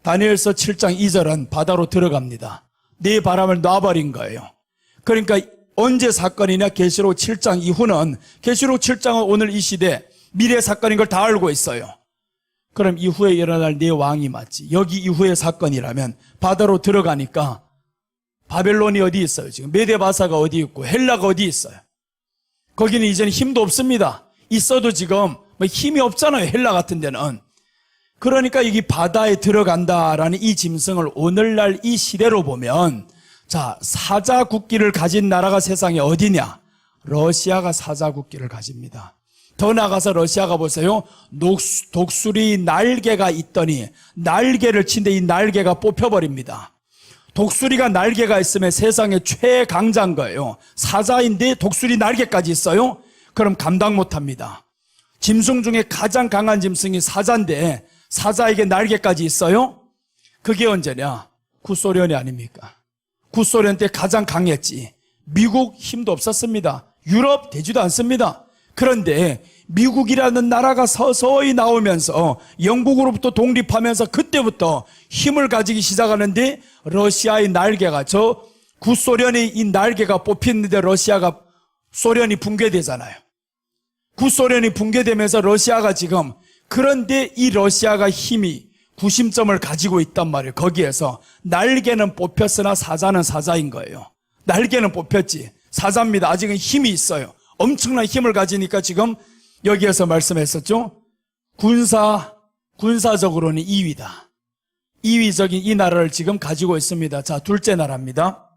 다니엘서 7장 2절은 바다로 들어갑니다. 네 바람을 놔버린 거예요. 그러니까 언제 사건이냐? 계시록 7장 이후는 계시록 7장은 오늘 이 시대 미래 사건인 걸 다 알고 있어요. 그럼 이후에 일어날 네 왕이 맞지. 여기 이후의 사건이라면 바다로 들어가니까 바벨론이 어디 있어요? 지금 메데바사가 어디 있고 헬라가 어디 있어요? 거기는 이제는 힘도 없습니다. 있어도 지금 힘이 없잖아요. 헬라 같은 데는. 그러니까 이게 바다에 들어간다라는 이 짐승을 오늘날 이 시대로 보면 자, 사자 국기를 가진 나라가 세상에 어디냐? 러시아가 사자 국기를 가집니다. 더 나가서 러시아가 보세요. 독수리 날개가 있더니 날개를 친데 이 날개가 뽑혀버립니다. 독수리가 날개가 있으면 세상에 최강자인 거예요. 사자인데 독수리 날개까지 있어요? 그럼 감당 못합니다. 짐승 중에 가장 강한 짐승이 사자인데 사자에게 날개까지 있어요? 그게 언제냐? 구소련이 아닙니까? 구소련 때 가장 강했지. 미국 힘도 없었습니다. 유럽 되지도 않습니다. 그런데 미국이라는 나라가 서서히 나오면서 영국으로부터 독립하면서 그때부터 힘을 가지기 시작하는데 러시아의 날개가 저 구소련의 이 날개가 뽑히는데 소련이 붕괴되잖아요. 구소련이 붕괴되면서 러시아가 지금 그런데 이 러시아가 힘이 구심점을 가지고 있단 말이에요. 거기에서 날개는 뽑혔으나 사자는 사자인 거예요. 날개는 뽑혔지 사자입니다. 아직은 힘이 있어요. 엄청난 힘을 가지니까 지금 여기에서 말씀했었죠. 군사적으로는 2위다. 2위적인 이 나라를 지금 가지고 있습니다. 자, 둘째 나라입니다.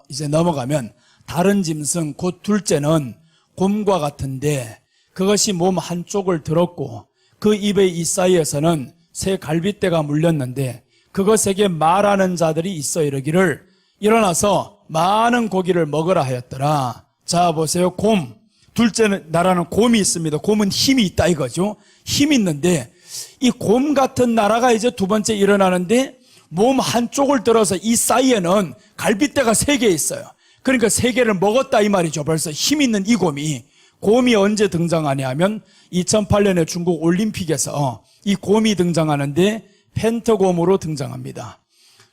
이제 넘어가면 다른 짐승 곧 둘째는 곰과 같은데 그것이 몸 한쪽을 들었고 그 입의 이 사이에서는 새 갈빗대가 물렸는데 그것에게 말하는 자들이 있어 이르기를 일어나서 많은 고기를 먹으라 하였더라. 자, 보세요. 곰. 둘째 나라는 곰이 있습니다. 곰은 힘이 있다 이거죠. 힘이 있는데 이 곰 같은 나라가 이제 두 번째 일어나는데 몸 한쪽을 들어서 이 사이에는 갈빗대가 3개 있어요. 그러니까 3개를 먹었다 이 말이죠. 벌써 힘 있는 이 곰이 언제 등장하냐 하면 2008년에 중국 올림픽에서 이 곰이 등장하는데 펜트곰으로 등장합니다.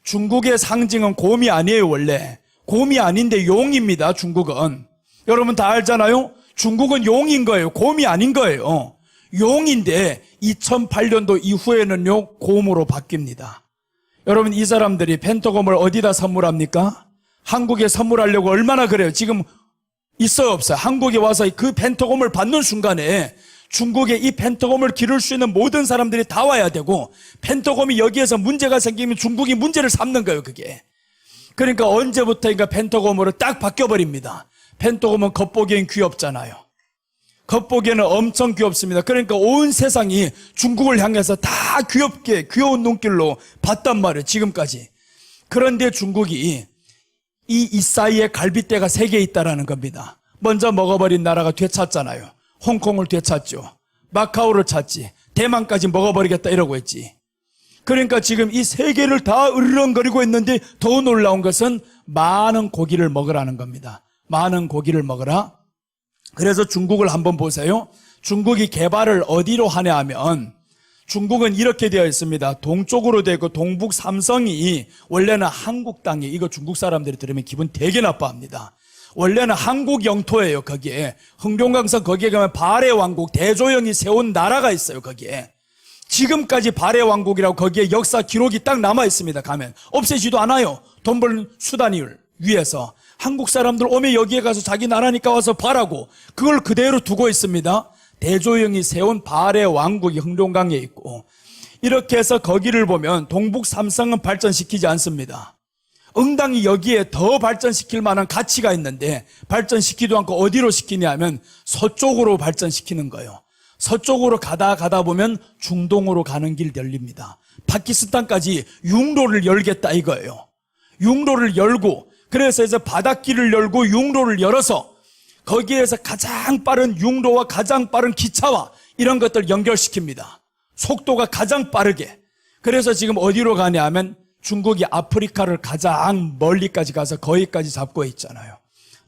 중국의 상징은 곰이 아니에요. 원래 곰이 아닌데 용입니다. 중국은 여러분 다 알잖아요. 중국은 용인 거예요. 곰이 아닌 거예요. 용인데 2008년도 이후에는요 곰으로 바뀝니다. 여러분 이 사람들이 펜트곰을 어디다 선물합니까? 한국에 선물하려고 얼마나 그래요. 지금 있어요 없어요? 한국에 와서 그 펜트곰을 받는 순간에 중국에 이 펜트곰을 기를 수 있는 모든 사람들이 다 와야 되고 펜트곰이 여기에서 문제가 생기면 중국이 문제를 삼는 거예요. 그게. 그러니까 언제부터인가 펜트곰으로 딱 바뀌어버립니다. 펜트곰은 겉보기엔 귀엽잖아요. 겉보기에는 엄청 귀엽습니다. 그러니까 온 세상이 중국을 향해서 다 귀여운 눈길로 봤단 말이에요. 지금까지. 그런데 중국이 이 사이에 갈빗대가 3개 있다라는 겁니다. 먼저 먹어버린 나라가 되찾잖아요. 홍콩을 되찾죠. 마카오를 찾지. 대만까지 먹어버리겠다 이러고 있지. 그러니까 지금 이 세 개를 다 으르렁거리고 있는데 더 놀라운 것은 많은 고기를 먹으라는 겁니다. 많은 고기를 먹으라. 그래서 중국을 한번 보세요. 중국이 개발을 어디로 하냐 하면 중국은 이렇게 되어 있습니다. 동쪽으로 되고 동북 삼성이 원래는 한국 땅이, 이거 중국 사람들이 들으면 기분 되게 나빠합니다. 원래는 한국 영토예요. 거기에 흥룡강성 거기에 가면 발해 왕국 대조영이 세운 나라가 있어요. 거기에 지금까지 발해 왕국이라고 거기에 역사 기록이 딱 남아 있습니다. 가면 없애지도 않아요. 돈 벌는 수단을 위해서 한국 사람들 오면 여기에 가서 자기 나라니까 와서 바라고 그걸 그대로 두고 있습니다. 대조영이 세운 발해 왕국이 흥룡강에 있고, 이렇게 해서 거기를 보면 동북 삼성은 발전시키지 않습니다. 응당이 여기에 더 발전시킬 만한 가치가 있는데 발전시키지도 않고 어디로 시키냐면 서쪽으로 발전시키는 거예요. 서쪽으로 가다 보면 중동으로 가는 길 열립니다. 파키스탄까지 육로를 열겠다 이거예요. 육로를 열고, 그래서 이제 바닷길을 열고 육로를 열어서 거기에서 가장 빠른 육로와 가장 빠른 기차와 이런 것들 연결시킵니다. 속도가 가장 빠르게. 그래서 지금 어디로 가냐 하면 중국이 아프리카를 가장 멀리까지 가서 거기까지 잡고 있잖아요.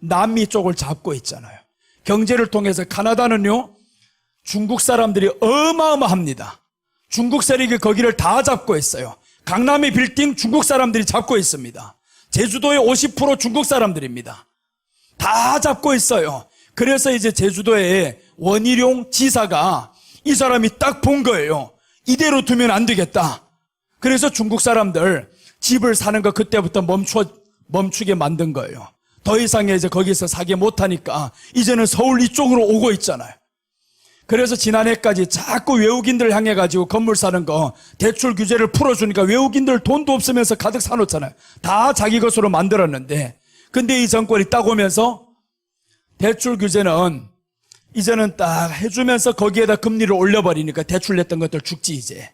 남미 쪽을 잡고 있잖아요. 경제를 통해서 카나다는요, 중국 사람들이 어마어마합니다. 중국 세력이 거기를 다 잡고 있어요. 강남의 빌딩 중국 사람들이 잡고 있습니다. 제주도의 50% 중국 사람들입니다. 다 잡고 있어요. 그래서 이제 제주도의 원희룡 지사가 이 사람이 딱 본 거예요. 이대로 두면 안 되겠다. 그래서 중국 사람들 집을 사는 거 그때부터 멈추게 만든 거예요. 더 이상 이제 거기서 사게 못하니까 이제는 서울 이쪽으로 오고 있잖아요. 그래서 지난해까지 자꾸 외국인들 향해 가지고 건물 사는 거 대출 규제를 풀어주니까 외국인들 돈도 없으면서 가득 사놓잖아요. 다 자기 것으로 만들었는데, 근데 이 정권이 딱 오면서 대출 규제는 이제는 딱 해주면서 거기에다 금리를 올려버리니까 대출 냈던 것들 죽지 이제.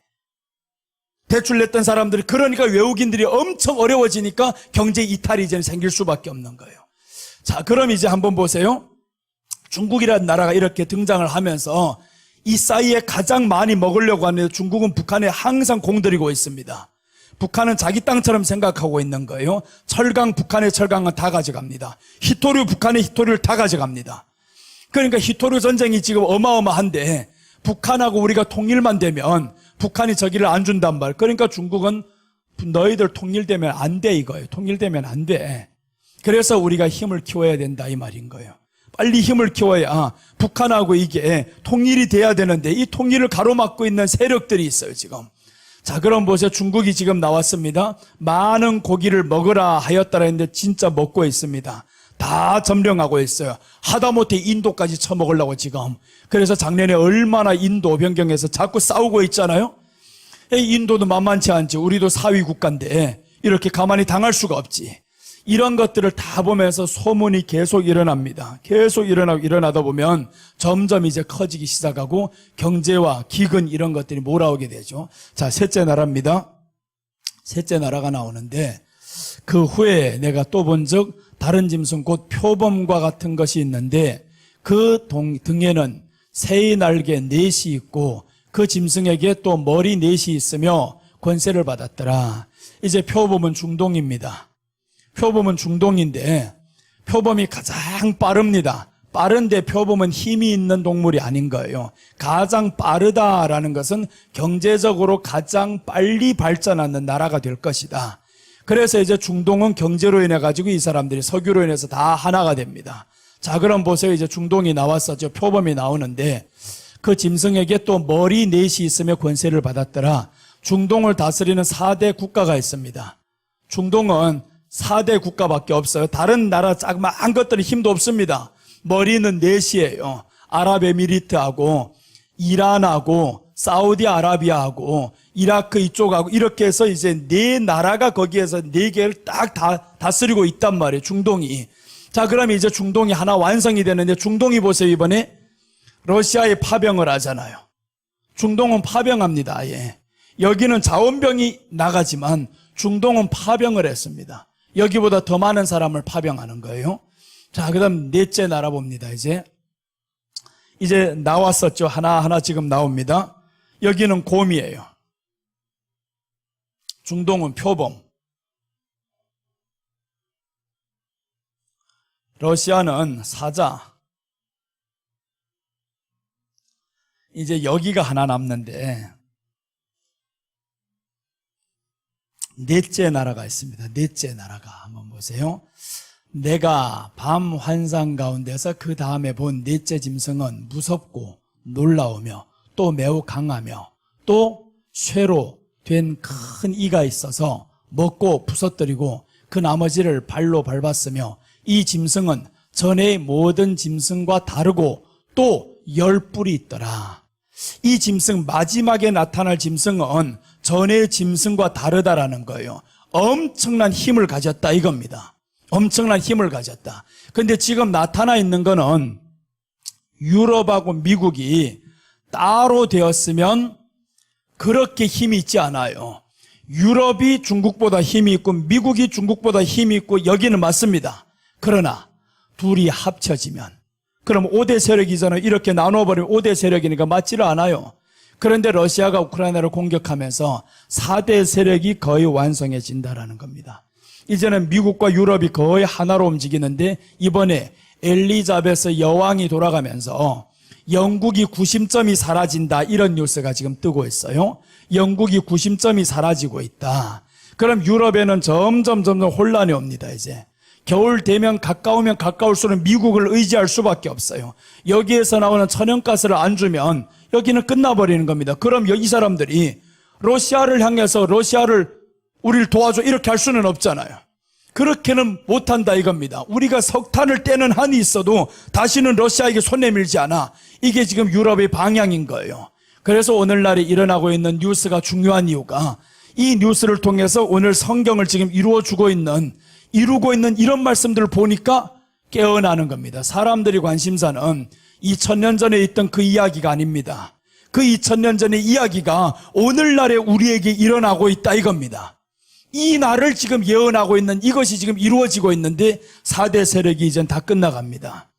대출 냈던 사람들이, 그러니까 외국인들이 엄청 어려워지니까 경제 이탈이 이제는 생길 수밖에 없는 거예요. 자, 그럼 이제 한번 보세요. 중국이라는 나라가 이렇게 등장을 하면서 이 사이에 가장 많이 먹으려고 하는데 중국은 북한에 항상 공들이고 있습니다. 북한은 자기 땅처럼 생각하고 있는 거예요. 철강, 북한의 철강은 다 가져갑니다. 히토류, 북한의 히토류를 다 가져갑니다. 그러니까 히토류 전쟁이 지금 어마어마한데 북한하고 우리가 통일만 되면 북한이 저기를 안 준단 말. 그러니까 중국은 너희들 통일되면 안 돼 이거예요. 통일되면 안 돼. 그래서 우리가 힘을 키워야 된다 이 말인 거예요. 빨리 힘을 키워야 북한하고 이게 통일이 돼야 되는데 이 통일을 가로막고 있는 세력들이 있어요 지금. 자, 그럼 보세요. 중국이 지금 나왔습니다. 많은 고기를 먹으라 하였다라 했는데 진짜 먹고 있습니다. 다 점령하고 있어요. 하다못해 인도까지 처먹으려고 지금. 그래서 작년에 얼마나 인도 변경해서 자꾸 싸우고 있잖아요. 인도도 만만치 않지. 우리도 4위 국가인데 이렇게 가만히 당할 수가 없지. 이런 것들을 다 보면서 소문이 계속 일어납니다. 계속 일어나다 보면 점점 이제 커지기 시작하고 경제와 기근 이런 것들이 몰아오게 되죠. 자, 셋째 나라입니다. 셋째 나라가 나오는데 그 후에 내가 또 본 적 다른 짐승 곧 표범과 같은 것이 있는데 그 등에는 새의 날개 넷이 있고 그 짐승에게 또 머리 넷이 있으며 권세를 받았더라. 이제 표범은 중동입니다. 표범은 중동인데 표범이 가장 빠릅니다. 빠른데 표범은 힘이 있는 동물이 아닌 거예요. 가장 빠르다라는 것은 경제적으로 가장 빨리 발전하는 나라가 될 것이다. 그래서 이제 중동은 경제로 인해 가지고 이 사람들이 석유로 인해서 다 하나가 됩니다. 자, 그럼 보세요. 이제 중동이 나왔었죠. 표범이 나오는데 그 짐승에게 또 머리 넷이 있으며 권세를 받았더라. 중동을 다스리는 4대 국가가 있습니다. 중동은 4대 국가밖에 없어요. 다른 나라 조그마한 것들은 힘도 없습니다. 머리는 넷이에요. 아랍에미리트하고 이란하고 사우디아라비아하고 이라크 이쪽하고 이렇게 해서 이제 네 나라가 거기에서 네 개를 딱 다스리고 있단 말이에요. 중동이. 자, 그럼 이제 중동이 하나 완성이 되는데 중동이 보세요. 이번에 러시아에 파병을 하잖아요. 중동은 파병합니다. 아예. 여기는 자원병이 나가지만 중동은 파병을 했습니다. 여기보다 더 많은 사람을 파병하는 거예요. 자, 그 다음 넷째 나라 봅니다. 이제 나왔었죠. 하나하나 지금 나옵니다. 여기는 곰이에요. 중동은 표범, 러시아는 사자. 이제 여기가 하나 남는데 넷째 나라가 있습니다. 넷째 나라가 한번 보세요. 내가 밤 환상 가운데서 그 다음에 본 넷째 짐승은 무섭고 놀라우며 또 매우 강하며 또 쇠로 된 큰 이가 있어서 먹고 부서뜨리고 그 나머지를 발로 밟았으며 이 짐승은 전의 모든 짐승과 다르고 또 10뿔이 있더라. 이 짐승, 마지막에 나타날 짐승은 전의 짐승과 다르다라는 거예요. 엄청난 힘을 가졌다 이겁니다. 엄청난 힘을 가졌다. 근데 지금 나타나 있는 거는 유럽하고 미국이 따로 되었으면 그렇게 힘이 있지 않아요. 유럽이 중국보다 힘이 있고 미국이 중국보다 힘이 있고 여기는 맞습니다. 그러나 둘이 합쳐지면 그럼 5대 세력이잖아요. 이렇게 나눠버리면 5대 세력이니까 맞지를 않아요. 그런데 러시아가 우크라이나를 공격하면서 4대 세력이 거의 완성해진다라는 겁니다. 이제는 미국과 유럽이 거의 하나로 움직이는데 이번에 엘리자베스 여왕이 돌아가면서 영국이 구심점이 사라진다 이런 뉴스가 지금 뜨고 있어요. 영국이 구심점이 사라지고 있다. 그럼 유럽에는 점점 혼란이 옵니다. 이제 겨울 되면 가까우면 가까울수록 미국을 의지할 수밖에 없어요. 여기에서 나오는 천연가스를 안 주면 여기는 끝나버리는 겁니다. 그럼 이 사람들이 러시아를 향해서 러시아를 우리를 도와줘 이렇게 할 수는 없잖아요. 그렇게는 못한다 이겁니다. 우리가 석탄을 떼는 한이 있어도 다시는 러시아에게 손 내밀지 않아. 이게 지금 유럽의 방향인 거예요. 그래서 오늘날에 일어나고 있는 뉴스가 중요한 이유가 이 뉴스를 통해서 오늘 성경을 지금 이루고 있는 이런 말씀들을 보니까 깨어나는 겁니다. 사람들이 관심사는 2000년 전에 있던 그 이야기가 아닙니다. 그 2000년 전의 이야기가 오늘날에 우리에게 일어나고 있다 이겁니다. 이 날을 지금 예언하고 있는 이것이 지금 이루어지고 있는데 4대 세력이 이젠 다 끝나갑니다.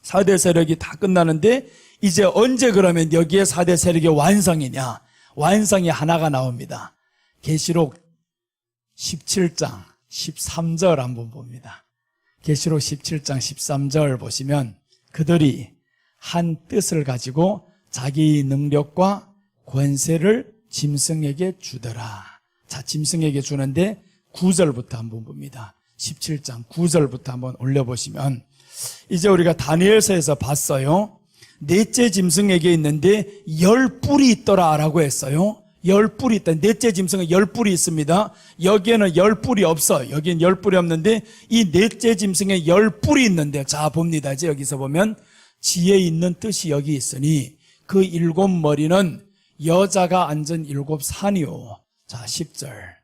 4대 세력이 다 끝나는데 이제 언제 그러면 여기에 4대 세력의 완성이냐? 완성이 하나가 나옵니다. 계시록 17장 13절 한번 봅니다. 계시록 17장 13절 보시면 그들이 한 뜻을 가지고 자기 능력과 권세를 짐승에게 주더라. 자, 짐승에게 주는데 9절부터 한번 봅니다. 17장 9절부터 한번 올려보시면 이제 우리가 다니엘서에서 봤어요. 넷째 짐승에게 있는데 10뿔이 있더라 라고 했어요. 10뿔이 있다. 넷째 짐승은 10뿔이 있습니다. 여기에는 10뿔이 없어요. 여기는 10뿔이 없는데 이 넷째 짐승에 10뿔이 있는데 자 봅니다. 이제 여기서 보면 지혜 있는 뜻이 여기 있으니 그 7머리는 여자가 앉은 7산이요. 자 10절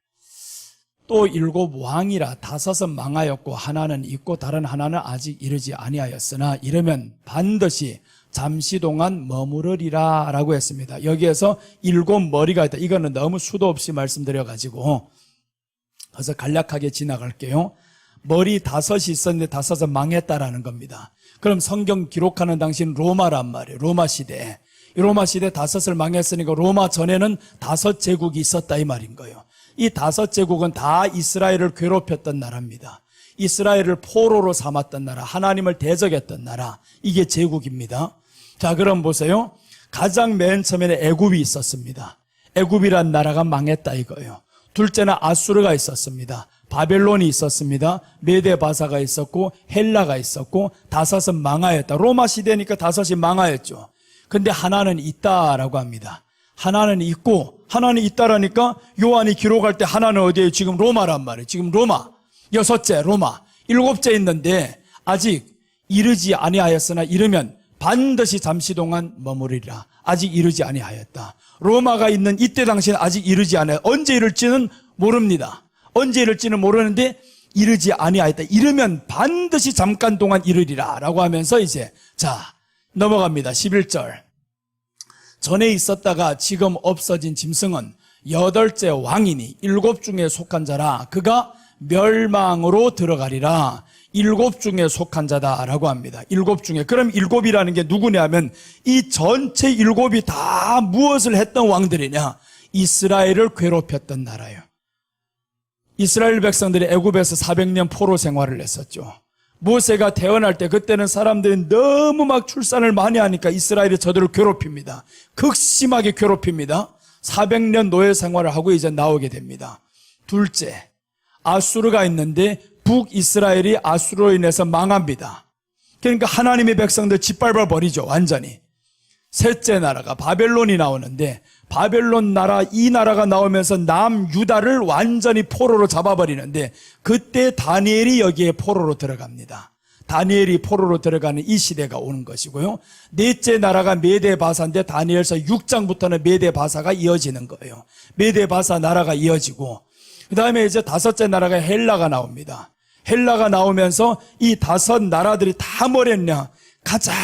또 7왕이라 5은 망하였고 하나는 있고 다른 하나는 아직 이르지 아니하였으나 이르면 반드시 잠시 동안 머무르리라 라고 했습니다. 여기에서 7머리가 있다. 이거는 너무 수도 없이 말씀드려가지고 그래서 간략하게 지나갈게요. 머리 5이 있었는데 5은 망했다라는 겁니다. 그럼 성경 기록하는 당시는 로마란 말이에요. 로마 시대. 로마 시대 5을 망했으니까 로마 전에는 5제국이 있었다 이 말인 거예요. 이 5제국은 다 이스라엘을 괴롭혔던 나라입니다. 이스라엘을 포로로 삼았던 나라, 하나님을 대적했던 나라, 이게 제국입니다. 자, 그럼 보세요. 가장 맨 처음에는 애굽이 있었습니다. 애굽이란 나라가 망했다 이거예요. 둘째는 아수르가 있었습니다. 바벨론이 있었습니다. 메데바사가 있었고 헬라가 있었고 5은 망하였다. 로마 시대니까 5이 망하였죠. 근데 하나는 있다라고 합니다. 하나는 있고 하나는 있다라니까 요한이 기록할 때 하나는 어디에요? 지금 로마란 말이에요. 지금 로마. 6째 로마. 7째 있는데 아직 이르지 아니하였으나 이르면 반드시 잠시 동안 머무르리라. 아직 이르지 아니하였다. 로마가 있는 이때 당시에는 아직 이르지 않아요. 언제 이를지는 모릅니다. 언제 이를지는 모르는데 이르지 아니하였다. 이르면 반드시 잠깐 동안 이르리라 라고 하면서 이제 자 넘어갑니다. 11절 전에 있었다가 지금 없어진 짐승은 8째 왕이니 7 중에 속한 자라 그가 멸망으로 들어가리라. 7 중에 속한 자다라고 합니다. 7 중에. 그럼 7이라는 게 누구냐면 이 전체 7이 다 무엇을 했던 왕들이냐. 이스라엘을 괴롭혔던 나라예요. 이스라엘 백성들이 애굽에서 400년 포로 생활을 했었죠. 모세가 태어날 때 그때는 사람들이 너무 막 출산을 많이 하니까 이스라엘이 저들을 괴롭힙니다. 극심하게 괴롭힙니다. 400년 노예 생활을 하고 이제 나오게 됩니다. 둘째, 아수르가 있는데 북이스라엘이 아수르로 인해서 망합니다. 그러니까 하나님의 백성들 짓밟아 버리죠. 완전히. 셋째 나라가 바벨론이 나오는데 바벨론 나라, 이 나라가 나오면서 남유다를 완전히 포로로 잡아버리는데 그때 다니엘이 여기에 포로로 들어갑니다. 다니엘이 포로로 들어가는 이 시대가 오는 것이고요. 넷째 나라가 메데바사인데 다니엘서 6장부터는 메데바사가 이어지는 거예요. 메데바사 나라가 이어지고 그 다음에 이제 다섯째 나라가 헬라가 나옵니다. 헬라가 나오면서 이 다섯 나라들이 다 뭐랬냐? 가장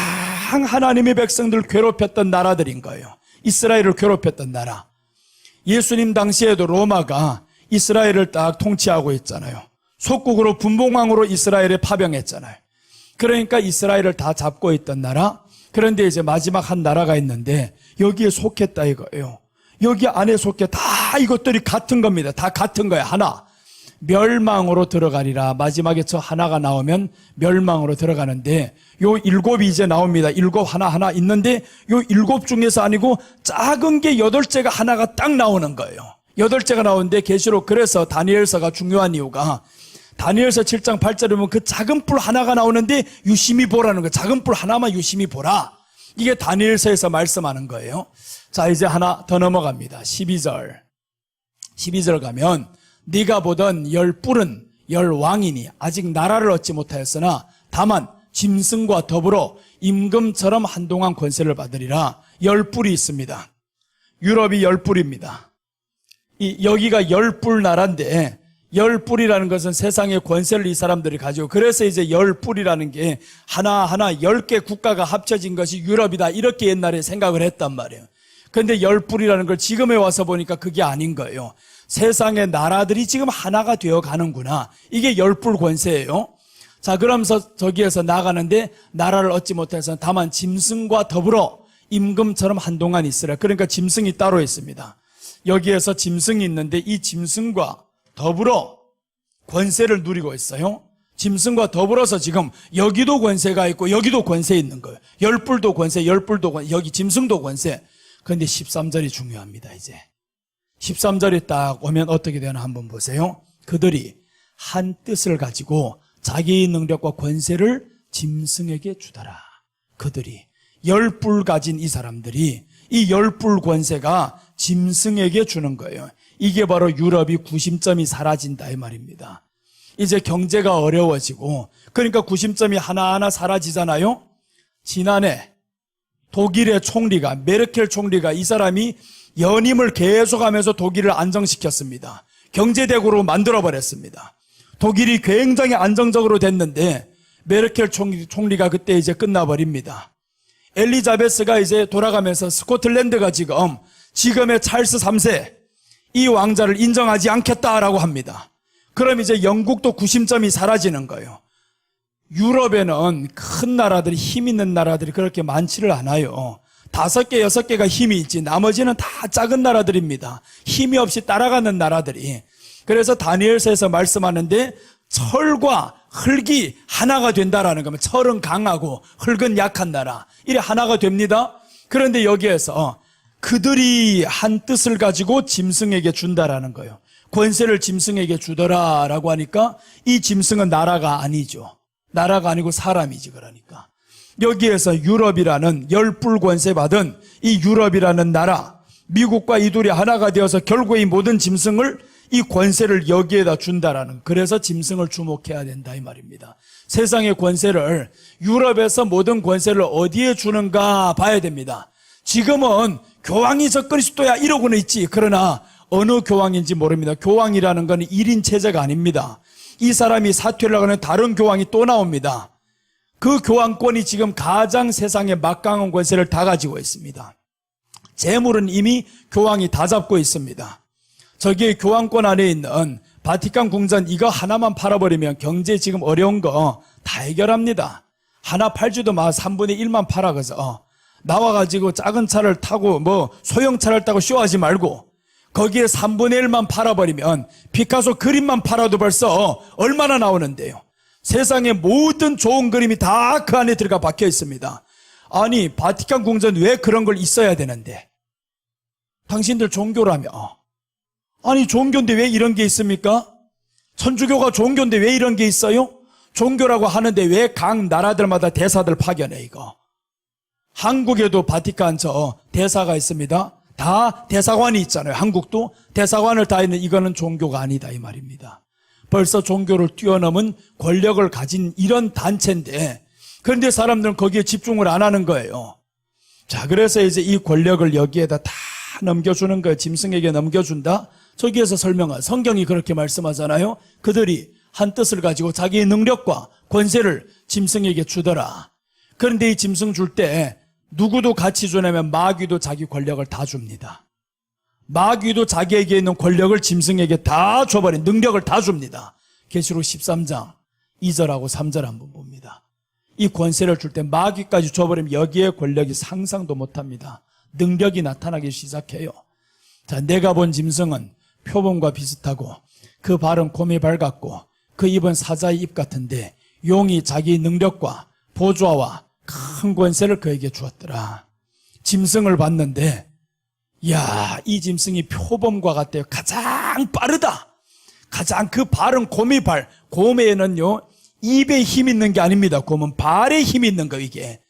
하나님의 백성들을 괴롭혔던 나라들인 거예요. 이스라엘을 괴롭혔던 나라. 예수님 당시에도 로마가 이스라엘을 딱 통치하고 있잖아요. 속국으로 분봉왕으로 이스라엘에 파병했잖아요. 그러니까 이스라엘을 다 잡고 있던 나라. 그런데 이제 마지막 한 나라가 있는데 여기에 속했다 이거예요. 여기 안에 속해 다 이것들이 같은 겁니다. 다 같은 거야. 하나. 멸망으로 들어가리라. 마지막에 저 하나가 나오면 멸망으로 들어가는데 요 일곱이 이제 나옵니다. 일곱 하나 있는데 요 일곱 중에서 아니고 작은 게 여덟째가 하나가 딱 나오는 거예요. 여덟째가 나오는데 계시록 그래서 다니엘서가 중요한 이유가 다니엘서 7장 8절에 보면 그 작은 뿔 하나가 나오는데 유심히 보라는 거예요. 작은 뿔 하나만 유심히 보라. 이게 다니엘서에서 말씀하는 거예요. 자, 이제 하나 더 넘어갑니다. 12절 가면 네가 보던 열 뿔은 열 왕이니 아직 나라를 얻지 못하였으나 다만 짐승과 더불어 임금처럼 한동안 권세를 받으리라. 열 뿔이 있습니다. 유럽이 열 뿔입니다. 여기가 열 뿔 나라인데 열 뿔이라는 것은 세상의 권세를 이 사람들이 가지고 그래서 이제 열 뿔이라는 게 하나하나 10개 국가가 합쳐진 것이 유럽이다 이렇게 옛날에 생각을 했단 말이에요. 그런데 열 뿔이라는 걸 지금에 와서 보니까 그게 아닌 거예요. 세상의 나라들이 지금 하나가 되어 가는구나. 이게 열불 권세예요. 자, 그러면서 저기에서 나가는데 나라를 얻지 못해서 다만 짐승과 더불어 임금처럼 한동안 있으라. 그러니까 짐승이 따로 있습니다. 여기에서 짐승이 있는데 이 짐승과 더불어 권세를 누리고 있어요. 짐승과 더불어서 지금 여기도 권세가 있고 여기도 권세 있는 거예요. 열불도 권세, 열불도 권세, 여기 짐승도 권세. 그런데 13절이 중요합니다. 이제 13절이 딱 오면 어떻게 되나 한번 보세요. 그들이 한 뜻을 가지고 자기의 능력과 권세를 짐승에게 주더라. 그들이 열뿔 가진 이 사람들이 이 열뿔 권세가 짐승에게 주는 거예요. 이게 바로 유럽이 구심점이 사라진다 이 말입니다. 이제 경제가 어려워지고 그러니까 구심점이 하나하나 사라지잖아요. 지난해 독일의 총리가 메르켈 총리가 이 사람이 연임을 계속하면서 독일을 안정시켰습니다. 경제대국으로 만들어버렸습니다. 독일이 굉장히 안정적으로 됐는데 메르켈 총리가 그때 이제 끝나버립니다. 엘리자베스가 이제 돌아가면서 스코틀랜드가 지금의 찰스 3세 이 왕자를 인정하지 않겠다라고 합니다. 그럼 이제 영국도 구심점이 사라지는 거예요. 유럽에는 큰 나라들이 힘 있는 나라들이 그렇게 많지를 않아요. 5개, 6개가 힘이 있지 나머지는 다 작은 나라들입니다. 힘이 없이 따라가는 나라들이. 그래서 다니엘서에서 말씀하는데 철과 흙이 하나가 된다라는 겁니다. 철은 강하고 흙은 약한 나라. 이래 하나가 됩니다. 그런데 여기에서 그들이 한 뜻을 가지고 짐승에게 준다라는 거예요. 권세를 짐승에게 주더라라고 하니까 이 짐승은 나라가 아니죠. 나라가 아니고 사람이지 그러니까. 여기에서 유럽이라는 열불 권세 받은 이 유럽이라는 나라, 미국과 이 둘이 하나가 되어서 결국 이 모든 짐승을 이 권세를 여기에다 준다라는, 그래서 짐승을 주목해야 된다 이 말입니다. 세상의 권세를, 유럽에서 모든 권세를 어디에 주는가 봐야 됩니다. 지금은 교황이 적그리스도야 이러고는 있지. 그러나 어느 교황인지 모릅니다. 교황이라는 건 1인 체제가 아닙니다. 이 사람이 사퇴를 하고는 다른 교황이 또 나옵니다. 그 교황권이 지금 가장 세상의 막강한 권세를 다 가지고 있습니다. 재물은 이미 교황이 다 잡고 있습니다. 저기 교황권 안에 있는 바티칸 궁전 이거 하나만 팔아버리면 경제 지금 어려운 거 다 해결합니다. 하나 팔지도 마 3분의 1만 팔아. 그래서 나와가지고 작은 차를 타고 뭐 소형차를 타고 쇼하지 말고 거기에 3분의 1만 팔아버리면 피카소 그림만 팔아도 벌써 얼마나 나오는데요. 세상의 모든 좋은 그림이 다 그 안에 들어가 박혀 있습니다. 아니, 바티칸 궁전 왜 그런 걸 있어야 되는데? 당신들 종교라며. 아니, 종교인데 왜 이런 게 있습니까? 천주교가 종교인데 왜 이런 게 있어요? 종교라고 하는데 왜 각 나라들마다 대사들 파견해, 이거? 한국에도 바티칸 대사가 있습니다. 다 대사관이 있잖아요. 한국도 대사관을 다 있는, 이거는 종교가 아니다 이 말입니다. 벌써 종교를 뛰어넘은 권력을 가진 이런 단체인데, 그런데 사람들은 거기에 집중을 안 하는 거예요. 자, 그래서 이제 이 권력을 여기에다 다 넘겨주는 거예요. 짐승에게 넘겨준다. 저기에서 설명한, 성경이 그렇게 말씀하잖아요. 그들이 한 뜻을 가지고 자기의 능력과 권세를 짐승에게 주더라. 그런데 이 짐승 줄 때 누구도 같이 주냐면 마귀도 자기 권력을 다 줍니다. 마귀도 자기에게 있는 권력을 짐승에게 다 줘버린, 능력을 다 줍니다. 계시록 13장 2절하고 3절 한번 봅니다. 이 권세를 줄 때 마귀까지 줘버리면 여기에 권력이 상상도 못합니다. 능력이 나타나기 시작해요. 자, 내가 본 짐승은 표범과 비슷하고 그 발은 곰의 발 같고 그 입은 사자의 입 같은데 용이 자기 능력과 보좌와 큰 권세를 그에게 주었더라. 짐승을 봤는데, 이야, 이 짐승이 표범과 같대요. 가장 빠르다. 가장, 그 발은 곰의 발. 곰에는요, 입에 힘 있는 게 아닙니다. 곰은 발에 힘 있는 거, 이게.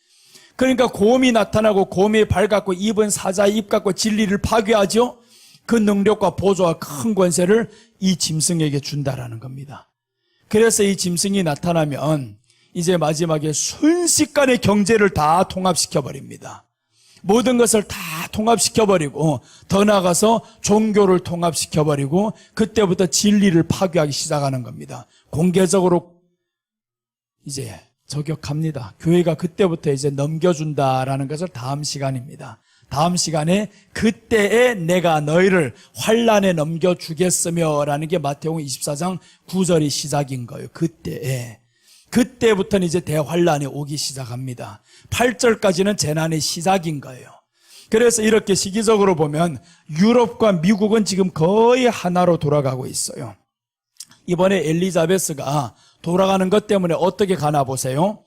그러니까 곰이 나타나고 곰의 발 같고 입은 사자의 입 같고 진리를 파괴하죠. 그 능력과 보조와 큰 권세를 이 짐승에게 준다라는 겁니다. 그래서 이 짐승이 나타나면 이제 마지막에 순식간에 경제를 다 통합시켜버립니다. 모든 것을 다 통합시켜버리고 더 나아가서 종교를 통합시켜버리고 그때부터 진리를 파괴하기 시작하는 겁니다. 공개적으로 이제 저격합니다. 교회가 그때부터 이제 넘겨준다라는 것을 다음 시간입니다. 다음 시간에 그때에 내가 너희를 환란에 넘겨주겠으며 라는 게 마태복음 24장 9절이 시작인 거예요. 그때에. 그때부터는 이제 대환란이 오기 시작합니다. 8절까지는 재난의 시작인 거예요. 그래서 이렇게 시기적으로 보면 유럽과 미국은 지금 거의 하나로 돌아가고 있어요. 이번에 엘리자베스가 돌아가는 것 때문에 어떻게 가나 보세요.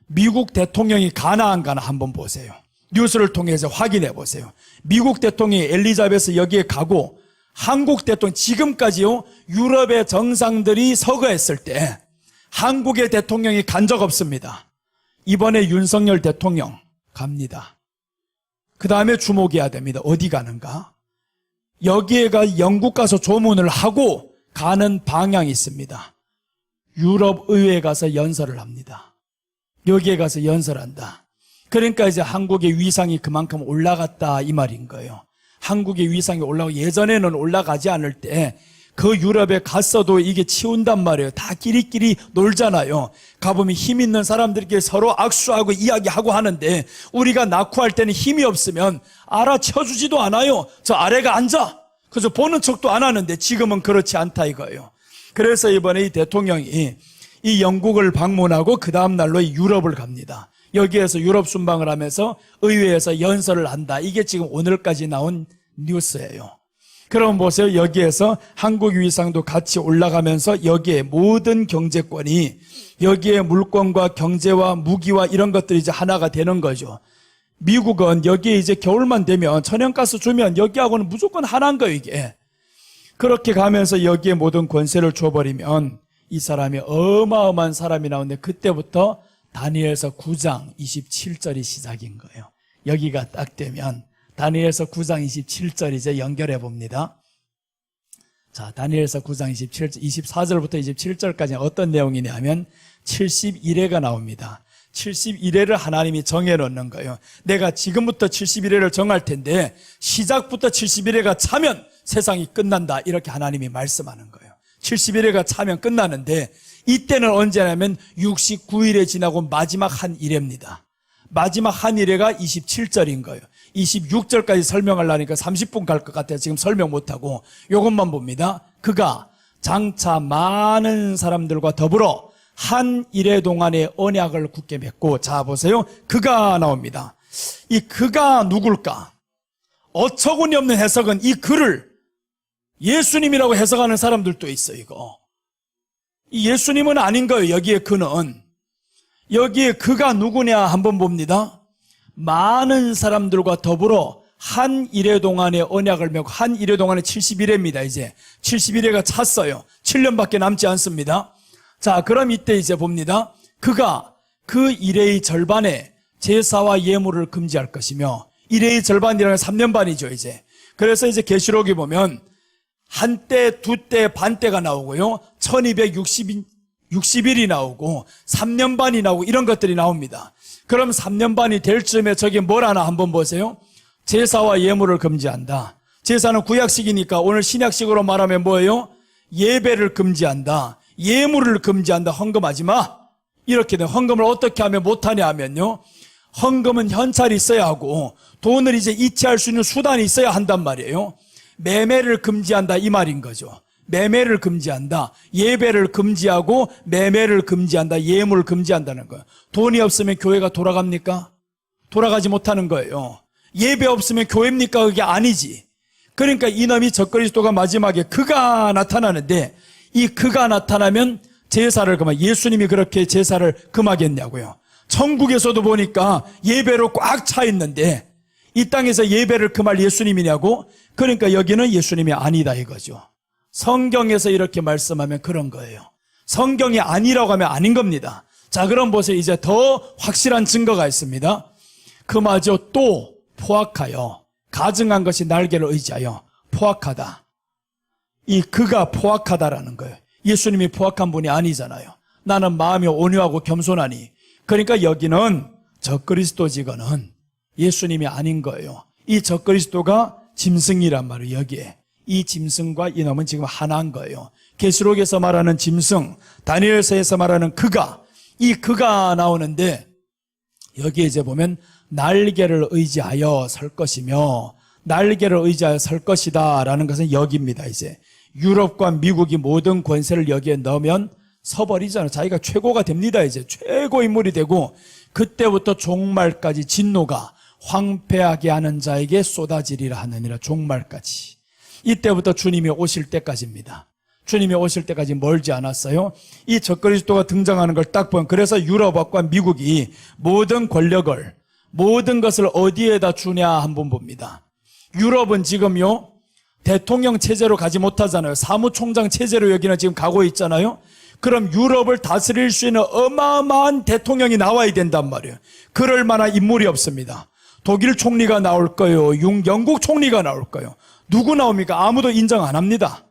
미국 대통령이 가나 안 가나 한번 보세요. 뉴스를 통해서 확인해 보세요. 미국 대통령이 엘리자베스 여기에 가고 한국 대통령 지금까지요, 유럽의 정상들이 서거했을 때 한국의 대통령이 간 적 없습니다. 이번에 윤석열 대통령 갑니다. 그 다음에 주목해야 됩니다. 어디 가는가? 여기에가 영국 가서 조문을 하고 가는 방향이 있습니다. 유럽 의회에 가서 연설을 합니다. 여기에 가서 연설한다. 그러니까 이제 한국의 위상이 그만큼 올라갔다 이 말인 거예요. 한국의 위상이 올라가고, 예전에는 올라가지 않을 때 그 유럽에 갔어도 이게 치운단 말이에요. 다 끼리끼리 놀잖아요. 가보면 힘 있는 사람들끼리 서로 악수하고 이야기하고 하는데 우리가 낙후할 때는 힘이 없으면 알아쳐주지도 않아요. 저 아래가 앉아. 그래서 보는 척도 안 하는데 지금은 그렇지 않다 이거예요. 그래서 이번에 이 대통령이 이 영국을 방문하고 그 다음 날로 이 유럽을 갑니다. 여기에서 유럽 순방을 하면서 의회에서 연설을 한다. 이게 지금 오늘까지 나온 뉴스예요. 그럼 보세요. 여기에서 한국 위상도 같이 올라가면서 여기에 모든 경제권이, 여기에 물권과 경제와 무기와 이런 것들이 이제 하나가 되는 거죠. 미국은 여기에 이제 겨울만 되면 천연가스 주면 여기하고는 무조건 하나인 거예요, 이게. 그렇게 가면서 여기에 모든 권세를 줘버리면 이 사람이 어마어마한 사람이 나오는데 그때부터 다니엘서 9장 27절이 시작인 거예요. 여기가 딱 되면 다니엘서 9장 27절 이제 연결해 봅니다. 자, 다니엘서 9장 27절, 24절부터 27절까지 어떤 내용이냐 하면 71회가 나옵니다. 71회를 하나님이 정해놓는 거예요. 내가 지금부터 71회를 정할 텐데 시작부터 71회가 차면 세상이 끝난다. 이렇게 하나님이 말씀하는 거예요. 71회가 차면 끝나는데 이때는 언제냐면 69일에 지나고 마지막 한 일회입니다. 마지막 한 일회가 27절인 거예요. 26절까지 설명하려니까 30분 갈 것 같아요. 지금 설명 못하고 이것만 봅니다. 그가 장차 많은 사람들과 더불어 한 일회 동안의 언약을 굳게 맺고, 자 보세요. 그가 나옵니다. 이 그가 누굴까? 어처구니 없는 해석은 이 그를 예수님이라고 해석하는 사람들도 있어요, 이거. 이 예수님은 아닌 거예요, 여기에 그는. 여기에 그가 누구냐 한번 봅니다. 많은 사람들과 더불어 한 일회 동안의 언약을 맺고, 한 일회 동안에 71회입니다, 이제. 71회가 찼어요. 7년밖에 남지 않습니다. 자, 그럼 이때 이제 봅니다. 그가 그 일회의 절반에 제사와 예물을 금지할 것이며, 일회의 절반이라는 3년 반이죠, 이제. 그래서 이제 계시록에 보면 한때, 두때, 반때가 나오고요. 1260일이 나오고 3년 반이 나오고 이런 것들이 나옵니다. 그럼 3년 반이 될 즈음에 저게 뭘 하나 한번 보세요. 제사와 예물을 금지한다. 제사는 구약식이니까 오늘 신약식으로 말하면 뭐예요? 예배를 금지한다. 예물을 금지한다. 헌금하지 마. 이렇게 돼. 헌금을 어떻게 하면 못하냐 하면요. 헌금은 현찰이 있어야 하고 돈을 이제 이체할 수 있는 수단이 있어야 한단 말이에요. 매매를 금지한다 이 말인 거죠. 매매를 금지한다. 예배를 금지하고 매매를 금지한다. 예물을 금지한다는 거예요. 돈이 없으면 교회가 돌아갑니까? 돌아가지 못하는 거예요. 예배 없으면 교회입니까? 그게 아니지. 그러니까 이놈이 적그리스도가 마지막에 그가 나타나는데, 이 그가 나타나면 제사를 금하, 예수님이 그렇게 제사를 금하겠냐고요. 천국에서도 보니까 예배로 꽉 차 있는데 이 땅에서 예배를 금할 예수님이냐고. 그러니까 여기는 예수님이 아니다 이거죠. 성경에서 이렇게 말씀하면 그런 거예요. 성경이 아니라고 하면 아닌 겁니다. 자, 그럼 보세요. 이제 더 확실한 증거가 있습니다. 그마저 또 포악하여 가증한 것이 날개를 의지하여 포악하다. 이 그가 포악하다라는 거예요. 예수님이 포악한 분이 아니잖아요. 나는 마음이 온유하고 겸손하니. 그러니까 여기는 적그리스도지거는 예수님이 아닌 거예요. 이 적그리스도가 짐승이란 말이에요. 여기에 이 짐승과 이놈은 지금 하나인 거예요. 계시록에서 말하는 짐승, 다니엘서에서 말하는 그가, 이 그가 나오는데 여기에 이제 보면 날개를 의지하여 설 것이며, 날개를 의지하여 설 것이다 라는 것은 여기입니다. 이제 유럽과 미국이 모든 권세를 여기에 넣으면 서버리잖아요. 자기가 최고가 됩니다. 이제 최고 인물이 되고, 그때부터 종말까지 진노가 황폐하게 하는 자에게 쏟아지리라 하느니라. 종말까지. 이때부터 주님이 오실 때까지입니다. 주님이 오실 때까지 멀지 않았어요. 이 적그리스도가 등장하는 걸 딱 보면, 그래서 유럽과 미국이 모든 권력을, 모든 것을 어디에다 주냐 한번 봅니다. 유럽은 지금요 대통령 체제로 가지 못하잖아요. 사무총장 체제로 여기는 지금 가고 있잖아요. 그럼 유럽을 다스릴 수 있는 어마어마한 대통령이 나와야 된단 말이에요. 그럴 만한 인물이 없습니다. 독일 총리가 나올 거예요. 영국 총리가 나올 거예요. 누구 나옵니까? 아무도 인정 안 합니다.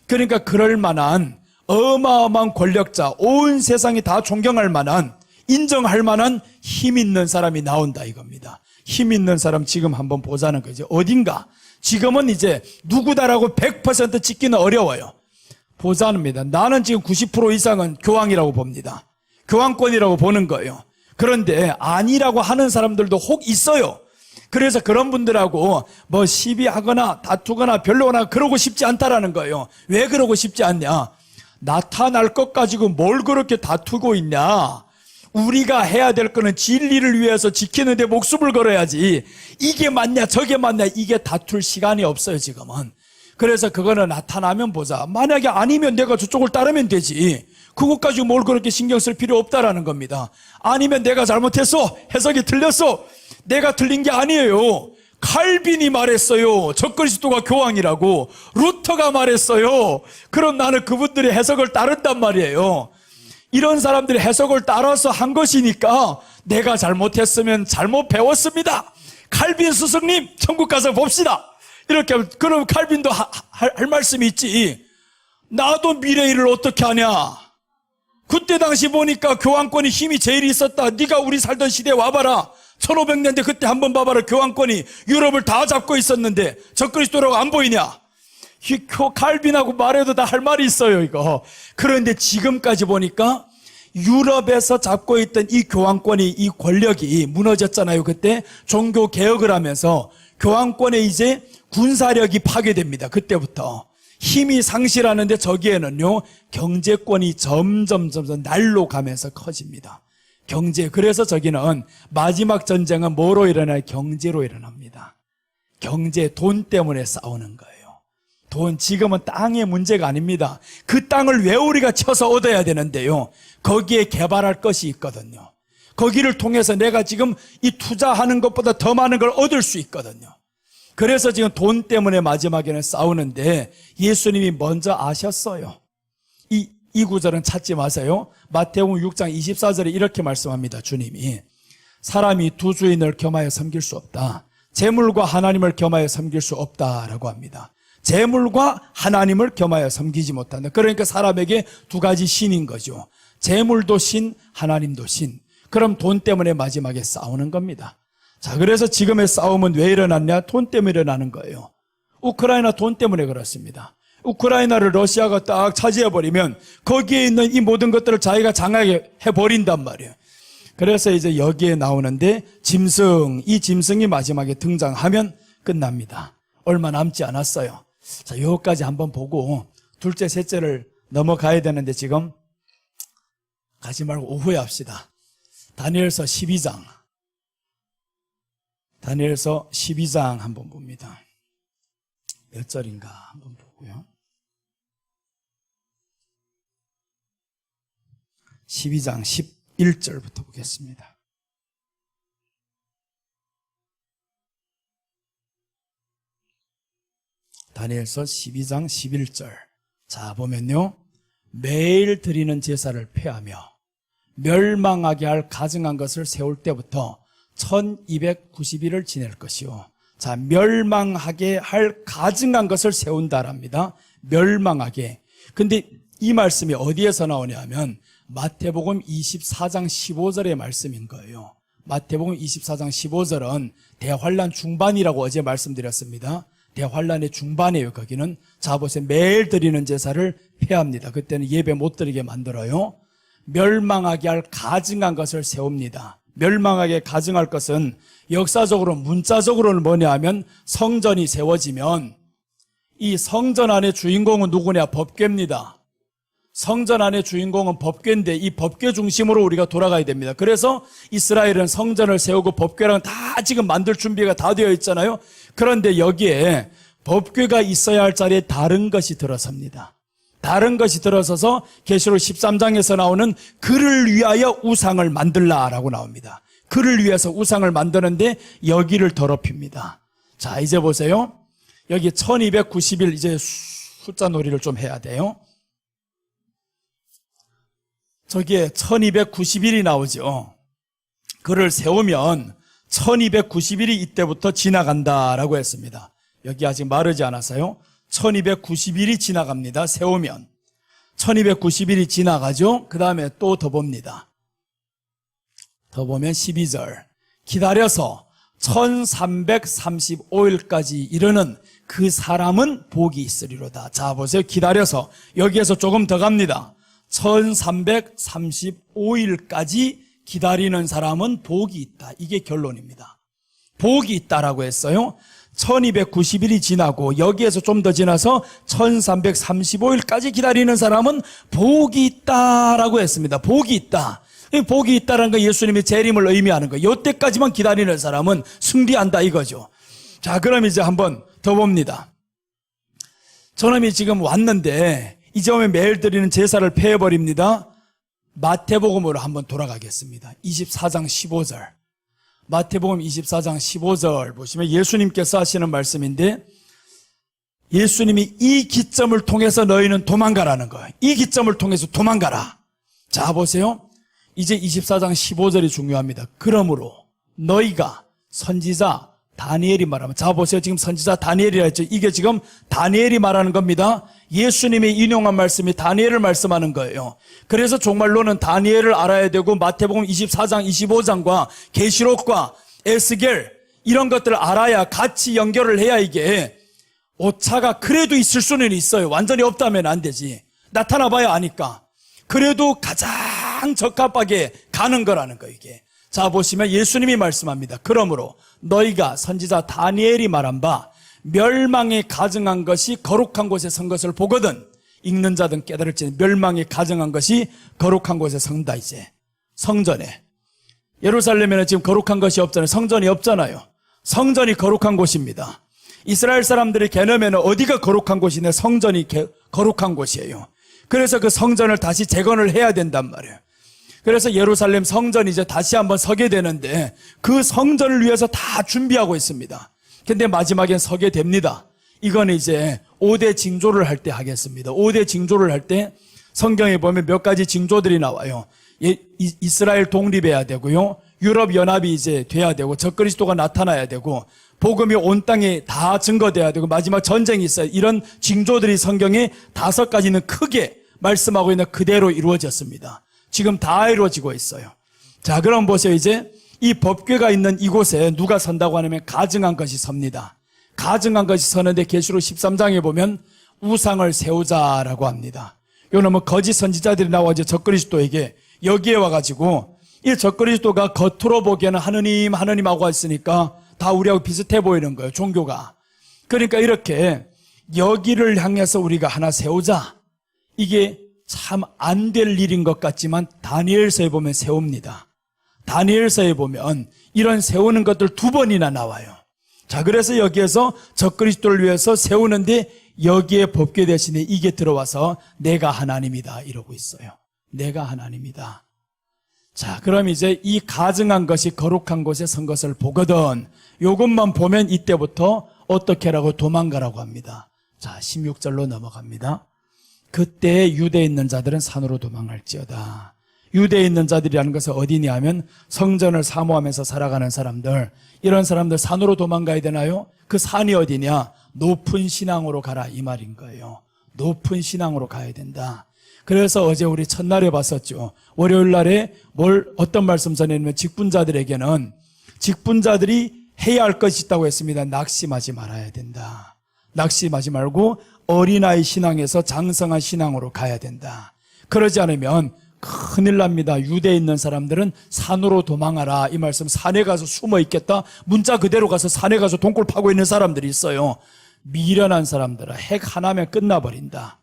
그러니까 그럴 만한 어마어마한 권력자, 온 세상이 다 존경할 만한, 인정할 만한 힘 있는 사람이 나온다 이겁니다. 힘 있는 사람 지금 한번 보자는 거죠. 어딘가. 지금은 이제 누구다라고 100% 찍기는 어려워요. 보자입니다. 나는 지금 90% 이상은 교황이라고 봅니다. 교황권이라고 보는 거예요. 그런데 아니라고 하는 사람들도 혹 있어요. 그래서 그런 분들하고 뭐 시비하거나 다투거나 별로거나 그러고 싶지 않다라는 거예요. 왜 그러고 싶지 않냐? 나타날 것 가지고 뭘 그렇게 다투고 있냐? 우리가 해야 될 거는 진리를 위해서 지키는데 목숨을 걸어야지. 이게 맞냐 저게 맞냐 이게 다툴 시간이 없어요 지금은. 그래서 그거는 나타나면 보자. 만약에 아니면 내가 저쪽을 따르면 되지. 그것 가지고 뭘 그렇게 신경 쓸 필요 없다라는 겁니다. 아니면 내가 잘못했어. 해석이 틀렸어. 내가 틀린 게 아니에요. 칼빈이 말했어요. 적그리스도가 교황이라고. 루터가 말했어요. 그럼 나는 그분들의 해석을 따른단 말이에요. 이런 사람들이 해석을 따라서 한 것이니까 내가 잘못했으면 잘못 배웠습니다. 칼빈 스승님 천국 가서 봅시다. 이렇게 하면 그럼 칼빈도 할 말씀이 있지. 나도 미래일을 어떻게 하냐. 그때 당시 보니까 교황권이 힘이 제일 있었다. 네가 우리 살던 시대에 와봐라. 1500년대 그때 한번 봐봐라. 교황권이 유럽을 다 잡고 있었는데 적그리스도라고 안 보이냐. 칼빈하고 말해도 다 할 말이 있어요 이거. 그런데 지금까지 보니까 유럽에서 잡고 있던 이 교황권이, 이 권력이 무너졌잖아요. 그때 종교 개혁을 하면서 교황권에 이제 군사력이 파괴됩니다. 그때부터 힘이 상실하는데 저기에는요 경제권이 점점 날로 가면서 커집니다. 경제. 그래서 저기는 마지막 전쟁은 뭐로 일어나요? 경제로 일어납니다. 경제, 돈 때문에 싸우는 거예요. 돈, 지금은 땅의 문제가 아닙니다. 그 땅을 왜 우리가 쳐서 얻어야 되는데요. 거기에 개발할 것이 있거든요. 거기를 통해서 내가 지금 이 투자하는 것보다 더 많은 걸 얻을 수 있거든요. 그래서 지금 돈 때문에 마지막에는 싸우는데 예수님이 먼저 아셨어요. 이 구절은 찾지 마세요. 마태복음 6장 24절에 이렇게 말씀합니다. 주님이 사람이 두 주인을 겸하여 섬길 수 없다. 재물과 하나님을 겸하여 섬길 수 없다라고 합니다. 재물과 하나님을 겸하여 섬기지 못한다. 그러니까 사람에게 두 가지 신인 거죠. 재물도 신, 하나님도 신. 그럼 돈 때문에 마지막에 싸우는 겁니다. 자, 그래서 지금의 싸움은 왜 일어났냐? 돈 때문에 일어나는 거예요. 우크라이나 돈 때문에 그렇습니다. 우크라이나를 러시아가 딱 차지해버리면 거기에 있는 이 모든 것들을 자기가 장악해 버린단 말이에요. 그래서 이제 여기에 나오는데 이 짐승이 마지막에 등장하면 끝납니다. 얼마 남지 않았어요. 자, 여기까지 한번 보고 둘째, 셋째를 넘어가야 되는데 지금 가지 말고 오후에 합시다. 다니엘서 12장. 다니엘서 12장 한번 봅니다. 몇 절인가 한번 보고요. 12장 11절부터 보겠습니다. 다니엘서 12장 11절. 자, 보면요. 매일 드리는 제사를 폐하며 멸망하게 할 가증한 것을 세울 때부터 1290일을 지낼 것이요. 자, 멸망하게 할 가증한 것을 세운다랍니다. 멸망하게. 근데 이 말씀이 어디에서 나오냐면 마태복음 24장 15절의 말씀인 거예요. 마태복음 24장 15절은 대환란 중반이라고 어제 말씀드렸습니다. 대환란의 중반이에요. 거기는. 자, 보세요. 매일 드리는 제사를 폐합니다. 그때는 예배 못 드리게 만들어요. 멸망하게 할 가증한 것을 세웁니다. 멸망하게 가증할 것은 역사적으로 문자적으로는 뭐냐 하면 성전이 세워지면 이 성전 안의 주인공은 누구냐? 법궤입니다. 성전 안의 주인공은 법궤인데 이 법궤 중심으로 우리가 돌아가야 됩니다. 그래서 이스라엘은 성전을 세우고 법궤랑 다 지금 만들 준비가 다 되어 있잖아요. 그런데 여기에 법궤가 있어야 할 자리에 다른 것이 들어섭니다. 다른 것이 들어서서 계시록 13장에서 나오는 그를 위하여 우상을 만들라라고 나옵니다. 그를 위해서 우상을 만드는데 여기를 더럽힙니다. 자, 이제 보세요. 여기 1290일 이제 숫자 놀이를 좀 해야 돼요. 저기에 1290일이 나오죠. 그를 세우면 1290일이 이때부터 지나간다라고 했습니다. 여기 아직 마르지 않았어요. 1290일이 지나갑니다. 세우면 1290일이 지나가죠. 그 다음에 또 더 봅니다. 더 보면 12절 기다려서 1335일까지 이르는 그 사람은 복이 있으리로다. 자, 보세요. 기다려서 여기에서 조금 더 갑니다. 1335일까지 기다리는 사람은 복이 있다. 이게 결론입니다. 복이 있다라고 했어요. 1290일이 지나고 여기에서 좀 더 지나서 1335일까지 기다리는 사람은 복이 있다라고 했습니다. 복이 있다. 복이 있다라는 건 예수님의 재림을 의미하는 거예요. 이때까지만 기다리는 사람은 승리한다 이거죠. 자, 그럼 이제 한번 더 봅니다. 저놈이 지금 왔는데 이제 오면 매일 드리는 제사를 폐해버립니다. 마태복음으로 한번 돌아가겠습니다. 24장 15절. 마태복음 24장 15절 보시면 예수님께서 하시는 말씀인데 예수님이 이 기점을 통해서 너희는 도망가라는 거예요. 이 기점을 통해서 도망가라. 자, 보세요. 이제 24장 15절이 중요합니다. 그러므로 너희가 선지자 다니엘이 말하면, 자, 보세요. 지금 선지자 다니엘이라 했죠. 이게 지금 다니엘이 말하는 겁니다. 예수님이 인용한 말씀이 다니엘을 말씀하는 거예요. 그래서 정말로는 다니엘을 알아야 되고 마태복음 24장 25장과 계시록과 에스겔 이런 것들을 알아야 같이 연결을 해야 이게 오차가 그래도 있을 수는 있어요. 완전히 없다면 안 되지. 나타나 봐야 아니까. 그래도 가장 적합하게 가는 거라는 거 이게. 자, 보시면 예수님이 말씀합니다. 그러므로 너희가 선지자 다니엘이 말한 바 멸망에 가증한 것이 거룩한 곳에 선 것을 보거든 읽는 자든 깨달을지. 멸망에 가증한 것이 거룩한 곳에 선다. 이제 성전에 예루살렘에는 지금 거룩한 것이 없잖아요. 성전이 없잖아요. 성전이 거룩한 곳입니다. 이스라엘 사람들의 개념에는 어디가 거룩한 곳이냐? 성전이 거룩한 곳이에요. 그래서 그 성전을 다시 재건을 해야 된단 말이에요. 그래서 예루살렘 성전이 이제 다시 한번 서게 되는데 그 성전을 위해서 다 준비하고 있습니다. 근데 마지막엔 서게 됩니다. 이건 이제 5대 징조를 할 때 하겠습니다. 5대 징조를 할 때 성경에 보면 몇 가지 징조들이 나와요. 이스라엘 독립해야 되고요. 유럽 연합이 이제 돼야 되고 적그리스도가 나타나야 되고 복음이 온 땅에 다 증거돼야 되고 마지막 전쟁이 있어요. 이런 징조들이 성경에 5가지는 크게 말씀하고 있는 그대로 이루어졌습니다. 지금 다 이루어지고 있어요. 자, 그럼 보세요. 이제 이 법궤가 있는 이곳에 누가 선다고 하냐면 가증한 것이 섭니다. 가증한 것이 서는데 계시록 13장에 보면 우상을 세우자라고 합니다. 이거는 뭐 거짓 선지자들이 나와서 적그리스도에게 여기에 와가지고 이 적그리스도가 겉으로 보기에는 하느님하고 있으니까 다 우리하고 비슷해 보이는 거예요. 종교가. 그러니까 이렇게 여기를 향해서 우리가 하나 세우자. 이게 참 안 될 일인 것 같지만 다니엘서에 보면 세웁니다. 다니엘서에 보면 이런 세우는 것들 2번이나 나와요. 자, 그래서 여기에서 적그리스도를 위해서 세우는데 여기에 법궤 대신에 이게 들어와서 내가 하나님이다 이러고 있어요. 내가 하나님이다. 자, 그럼 이제 이 가증한 것이 거룩한 곳에 선 것을 보거든 요것만 보면 이때부터 어떻게 하라고 도망가라고 합니다. 자, 16절로 넘어갑니다. 그때 유대에 있는 자들은 산으로 도망할지어다. 유대에 있는 자들이라는 것은 어디냐 하면 성전을 사모하면서 살아가는 사람들, 이런 사람들 산으로 도망가야 되나요? 그 산이 어디냐? 높은 신앙으로 가라 이 말인 거예요. 높은 신앙으로 가야 된다. 그래서 어제 우리 첫날에 봤었죠. 월요일 날에 어떤 말씀 전했냐면 직분자들에게는 직분자들이 해야 할 것이 있다고 했습니다. 낙심하지 말아야 된다. 낙심하지 말고 어린아이 신앙에서 장성한 신앙으로 가야 된다. 그러지 않으면 큰일 납니다. 유대에 있는 사람들은 산으로 도망하라 이 말씀. 산에 가서 숨어 있겠다. 문자 그대로 가서 산에 가서 동굴 파고 있는 사람들이 있어요. 미련한 사람들은 핵 하나면 끝나버린다.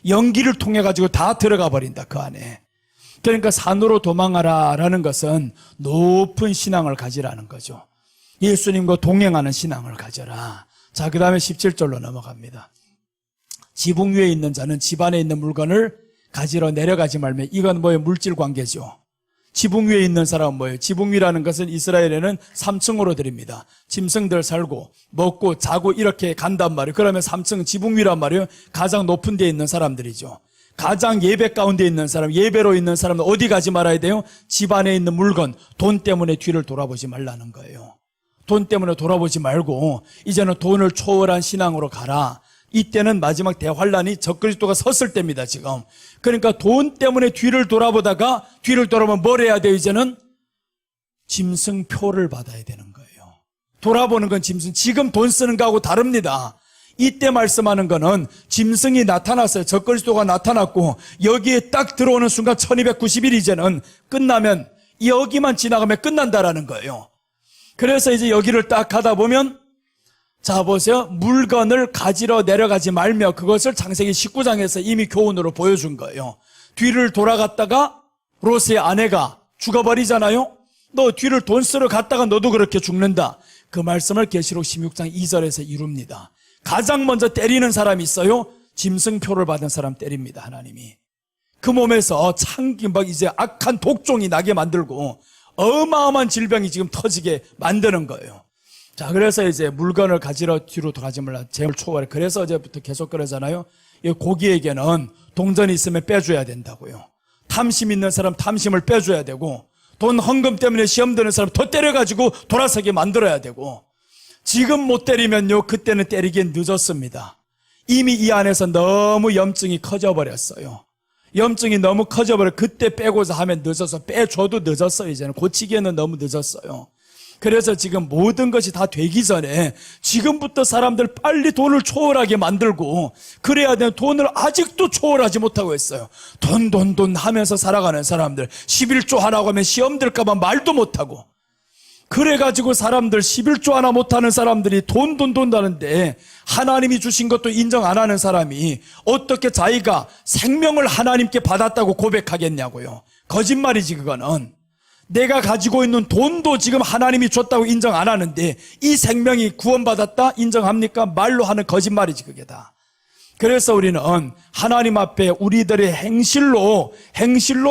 연기를 통해 가지고 다 들어가 버린다 그 안에. 그러니까 산으로 도망하라 라는 것은 높은 신앙을 가지라는 거죠. 예수님과 동행하는 신앙을 가져라. 자, 그 다음에 17절로 넘어갑니다. 지붕 위에 있는 자는 집안에 있는 물건을 가지러 내려가지 말며. 이건 뭐예요? 물질 관계죠. 지붕 위에 있는 사람은 뭐예요? 지붕 위라는 것은 이스라엘에는 3층으로 드립니다. 짐승들 살고 먹고 자고 이렇게 간단 말이에요. 그러면 3층 지붕 위란 말이에요. 가장 높은 데에 있는 사람들이죠. 가장 예배 가운데 있는 사람, 예배로 있는 사람은 어디 가지 말아야 돼요? 집안에 있는 물건, 돈 때문에 뒤를 돌아보지 말라는 거예요. 돈 때문에 돌아보지 말고 이제는 돈을 초월한 신앙으로 가라. 이때는 마지막 대환란이 적그리스도가 섰을 때입니다. 지금. 그러니까 돈 때문에 뒤를 돌아보다가 뒤를 돌아보면 뭘 해야 돼요? 이제는 짐승표를 받아야 되는 거예요. 돌아보는 건 짐승. 지금 돈 쓰는 거하고 다릅니다. 이때 말씀하는 거는 짐승이 나타났어요. 적그리스도가 나타났고 여기에 딱 들어오는 순간 1290일 이제는 끝나면 여기만 지나가면 끝난다라는 거예요. 그래서 이제 여기를 딱 가다 보면 자 보세요. 물건을 가지러 내려가지 말며. 그것을 창세기 19장에서 이미 교훈으로 보여준 거예요. 뒤를 돌아갔다가 롯의 아내가 죽어버리잖아요. 너 뒤를 돈 쓰러 갔다가 너도 그렇게 죽는다. 그 말씀을 계시록 16장 2절에서 이룹니다. 가장 먼저 때리는 사람이 있어요. 짐승표를 받은 사람 때립니다. 하나님이. 그 몸에서 막 이제 악한 독종이 나게 만들고 어마어마한 질병이 지금 터지게 만드는 거예요. 자, 그래서 이제 물건을 가지러 뒤로 돌아가지 말라. 재물 초월해. 그래서 어제부터 계속 그러잖아요. 이 고기에게는 동전이 있으면 빼줘야 된다고요. 탐심 있는 사람 탐심을 빼줘야 되고, 돈 헌금 때문에 시험 드는 사람 더 때려가지고 돌아서게 만들어야 되고, 지금 못 때리면요, 그때는 때리기엔 늦었습니다. 이미 이 안에서 너무 염증이 커져버렸어요. 염증이 너무 커져버려. 그때 빼고자 하면 늦어서, 빼줘도 늦었어요. 이제는 고치기에는 너무 늦었어요. 그래서 지금 모든 것이 다 되기 전에 지금부터 사람들 빨리 돈을 초월하게 만들고, 그래야 되는 돈을 아직도 초월하지 못하고 있어요. 돈 하면서 살아가는 사람들, 11조 하라고 하면 시험 들까봐 말도 못하고, 그래가지고 사람들 11조 하나 못하는 사람들이 돈 하는데 하나님이 주신 것도 인정 안 하는 사람이 어떻게 자기가 생명을 하나님께 받았다고 고백하겠냐고요. 거짓말이지 그거는. 내가 가지고 있는 돈도 지금 하나님이 줬다고 인정 안 하는데 이 생명이 구원받았다 인정합니까? 말로 하는 거짓말이지 그게 다. 그래서 우리는 하나님 앞에 우리들의 행실로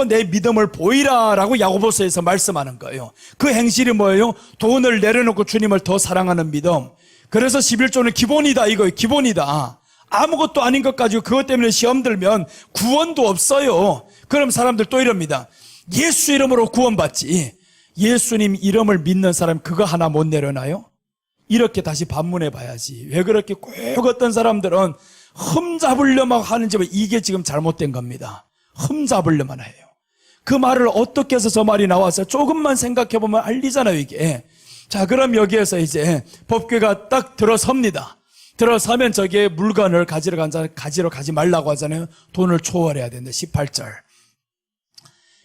내 믿음을 보이라라고 야고보서에서 말씀하는 거예요. 그 행실이 뭐예요? 돈을 내려놓고 주님을 더 사랑하는 믿음. 그래서 11조는 기본이다 이거예요. 기본이다. 아무것도 아닌 것 가지고 그것 때문에 시험 들면 구원도 없어요. 그럼 사람들 또 이럽니다. 예수 이름으로 구원받지. 예수님 이름을 믿는 사람 그거 하나 못 내려놔요? 이렇게 다시 반문해 봐야지. 왜 그렇게 꼭 어떤 사람들은 흠잡으려만 하는지 이게 지금 잘못된 겁니다. 흠잡으려만 해요. 그 말을 어떻게 해서 저 말이 나와서 조금만 생각해 보면 알리잖아요 이게. 자 그럼 여기에서 이제 법궤가 딱 들어섭니다. 들어서면 저기에 물건을 가지러 가지 말라고 하잖아요. 돈을 초월해야 된다. 18절.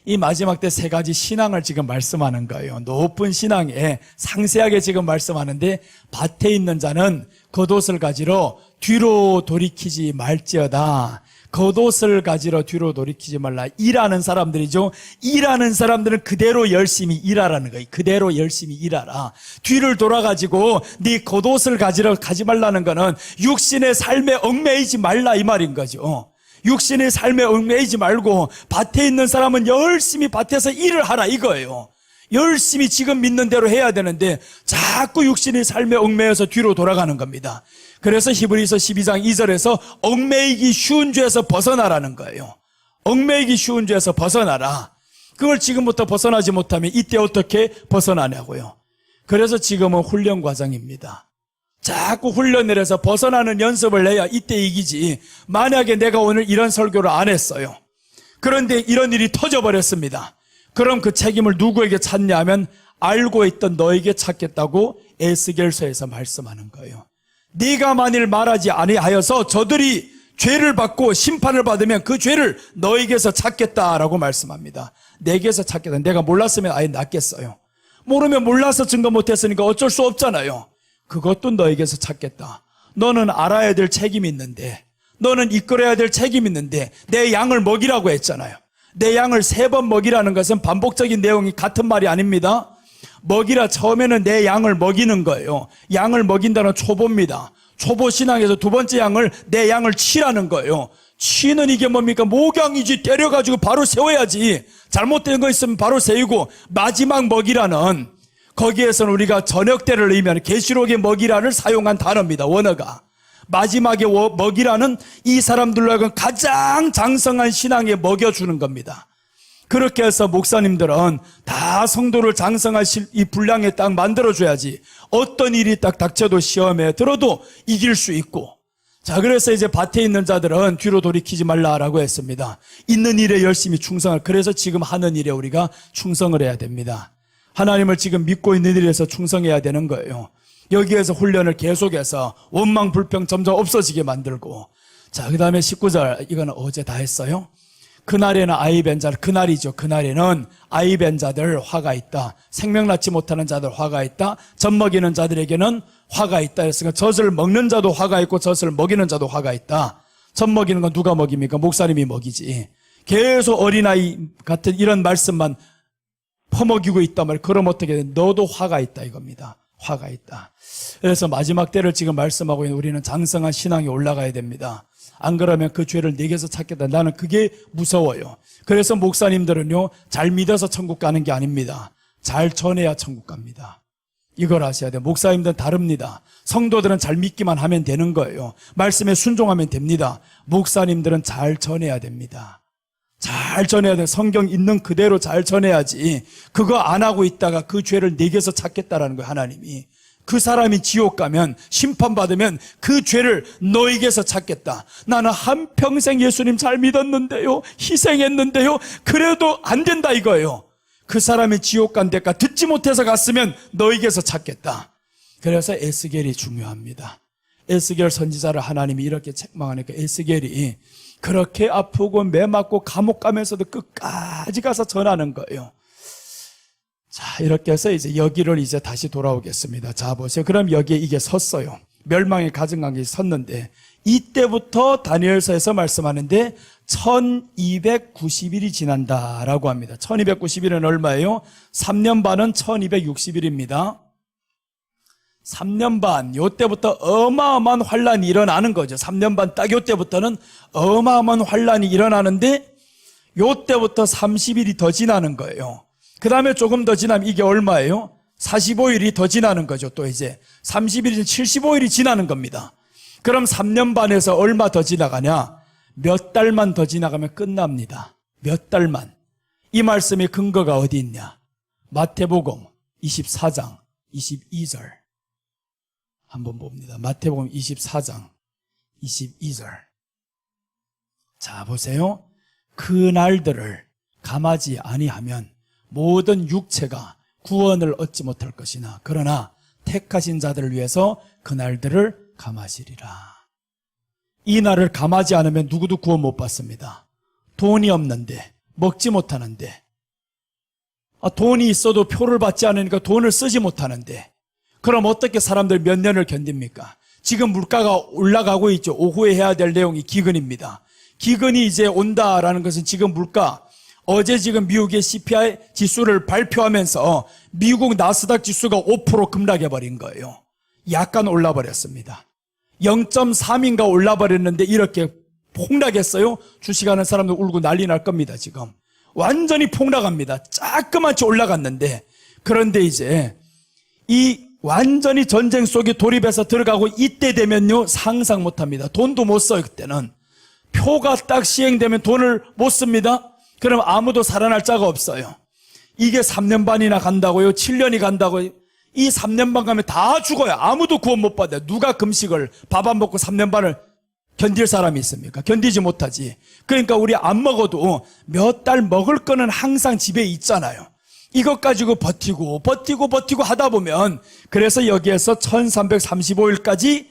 이 마지막 때 세 가지 신앙을 지금 말씀하는 거예요. 높은 신앙에 상세하게 지금 말씀하는데 밭에 있는 자는 겉옷을 가지러 뒤로 돌이키지 말지어다. 겉옷을 가지러 뒤로 돌이키지 말라. 일하는 사람들이죠. 일하는 사람들은 그대로 열심히 일하라는 거예요. 그대로 열심히 일하라. 뒤를 돌아가지고 네 겉옷을 가지러 가지 말라는 거는 육신의 삶에 얽매이지 말라 이 말인 거죠. 육신의 삶에 얽매이지 말고 밭에 있는 사람은 열심히 밭에서 일을 하라 이거예요. 열심히 지금 믿는 대로 해야 되는데 자꾸 육신의 삶에 얽매여서 뒤로 돌아가는 겁니다. 그래서 히브리서 12장 2절에서 얽매이기 쉬운 죄에서 벗어나라는 거예요. 얽매이기 쉬운 죄에서 벗어나라. 그걸 지금부터 벗어나지 못하면 이때 어떻게 벗어나냐고요. 그래서 지금은 훈련 과정입니다. 자꾸 훈련을 해서 벗어나는 연습을 해야 이때 이기지. 만약에 내가 오늘 이런 설교를 안 했어요. 그런데 이런 일이 터져버렸습니다. 그럼 그 책임을 누구에게 찾냐 하면 알고 있던 너에게 찾겠다고 에스겔서에서 말씀하는 거예요. 네가 만일 말하지 아니하여서 저들이 죄를 받고 심판을 받으면 그 죄를 너에게서 찾겠다라고 말씀합니다. 내게서 찾겠다. 내가 몰랐으면 아예 낫겠어요. 모르면 몰라서 증거 못했으니까 어쩔 수 없잖아요. 그것도 너에게서 찾겠다. 너는 알아야 될 책임이 있는데, 너는 이끌어야 될 책임이 있는데 내 양을 먹이라고 했잖아요. 내 양을 3번 먹이라는 것은 반복적인 내용이 같은 말이 아닙니다. 먹이라 처음에는 내 양을 먹이는 거예요. 양을 먹인다는 초보입니다. 초보 신앙에서 두 번째 양을 내 양을 치라는 거예요. 치는 이게 뭡니까? 목양이지. 때려가지고 바로 세워야지. 잘못된 거 있으면 바로 세우고 마지막 먹이라는 거기에서는 우리가 저녁 때를 의미하는 계시록의 먹이라를 사용한 단어입니다. 원어가. 마지막에 먹이라는 이 사람들로 하여금 가장 장성한 신앙에 먹여주는 겁니다. 그렇게 해서 목사님들은 다 성도를 장성하실 이 분량에 딱 만들어줘야지 어떤 일이 딱 닥쳐도 시험에 들어도 이길 수 있고. 자, 그래서 이제 밭에 있는 자들은 뒤로 돌이키지 말라라고 했습니다. 있는 일에 열심히 충성할. 그래서 지금 하는 일에 우리가 충성을 해야 됩니다. 하나님을 지금 믿고 있는 일에서 충성해야 되는 거예요. 여기에서 훈련을 계속해서 원망 불평 점점 없어지게 만들고. 자, 그 다음에 19절 이거는 어제 다 했어요. 그날에는 아이벤 자들, 그날이죠. 그날에는 아이벤 자들 화가 있다. 생명 낳지 못하는 자들 화가 있다. 젖 먹이는 자들에게는 화가 있다. 그래서 젖을 먹는 자도 화가 있고 젖을 먹이는 자도 화가 있다. 젖 먹이는 건 누가 먹입니까? 목사님이 먹이지. 계속 어린아이 같은 이런 말씀만 퍼먹이고 있단 말이에요. 그럼 어떻게 돼? 너도 화가 있다 이겁니다. 화가 있다. 그래서 마지막 때를 지금 말씀하고 있는 우리는 장성한 신앙이 올라가야 됩니다. 안 그러면 그 죄를 내게서 찾겠다. 나는 그게 무서워요. 그래서 목사님들은요, 잘 믿어서 천국 가는 게 아닙니다. 잘 전해야 천국 갑니다. 이걸 아셔야 돼요. 목사님들은 다릅니다. 성도들은 잘 믿기만 하면 되는 거예요. 말씀에 순종하면 됩니다. 목사님들은 잘 전해야 됩니다. 잘 전해야 돼. 성경 있는 그대로 잘 전해야지. 그거 안 하고 있다가 그 죄를 내게서 찾겠다라는 거예요, 하나님이. 그 사람이 지옥 가면 심판받으면 그 죄를 너에게서 찾겠다. 나는 한평생 예수님 잘 믿었는데요, 희생했는데요, 그래도 안 된다 이거예요. 그 사람이 지옥 간 데까 듣지 못해서 갔으면 너에게서 찾겠다. 그래서 에스겔이 중요합니다. 에스겔 선지자를 하나님이 이렇게 책망하니까 에스겔이 그렇게 아프고 매 맞고 감옥 가면서도 끝까지 가서 전하는 거예요. 자, 이렇게 해서 이제 여기를 이제 다시 돌아오겠습니다. 자, 보세요. 그럼 여기에 이게 섰어요. 멸망의 가증관계에 섰는데 이때부터 다니엘서에서 말씀하는데 1290일이 지난다라고 합니다. 1290일은 얼마예요? 3년 반은 1260일입니다. 3년 반, 요때부터 어마어마한 환란이 일어나는 거죠. 3년 반 딱 요때부터는 어마어마한 환란이 일어나는데 요때부터 30일이 더 지나는 거예요. 그 다음에 조금 더 지나면 이게 얼마예요? 45일이 더 지나는 거죠. 또 이제 30일이 75일이 지나는 겁니다. 그럼 3년 반에서 얼마 더 지나가냐? 몇 달만 더 지나가면 끝납니다. 몇 달만. 이 말씀의 근거가 어디 있냐? 마태복음 24장 22절 한번 봅니다. 마태복음 24장 22절. 자, 보세요. 그 날들을 감하지 아니하면 모든 육체가 구원을 얻지 못할 것이나 그러나 택하신 자들을 위해서 그 날들을 감하시리라. 이 날을 감하지 않으면 누구도 구원 못 받습니다. 돈이 없는데 먹지 못하는데 돈이 있어도 표를 받지 않으니까 돈을 쓰지 못하는데 그럼 어떻게 사람들 몇 년을 견딥니까? 지금 물가가 올라가고 있죠. 오후에 해야 될 내용이 기근입니다. 기근이 이제 온다라는 것은 지금 물가, 어제 지금 미국의 CPI 지수를 발표하면서 미국 나스닥 지수가 5% 급락해버린 거예요. 약간 올라버렸습니다. 0.3인가 올라버렸는데 이렇게 폭락했어요. 주식하는 사람들 울고 난리 날 겁니다. 지금 완전히 폭락합니다. 조그맣게 올라갔는데 그런데 이제 이 완전히 전쟁 속에 돌입해서 들어가고 이때 되면요 상상 못합니다. 돈도 못 써요. 그때는 표가 딱 시행되면 돈을 못 씁니다. 그럼 아무도 살아날 자가 없어요. 이게 3년 반이나 간다고요? 7년이 간다고요? 이 3년 반 가면 다 죽어요. 아무도 구원 못 받아요. 누가 금식을 밥 안 먹고 3년 반을 견딜 사람이 있습니까? 견디지 못하지. 그러니까 우리 안 먹어도 몇 달 먹을 거는 항상 집에 있잖아요. 이것 가지고 버티고 하다 보면 그래서 여기에서 1335일까지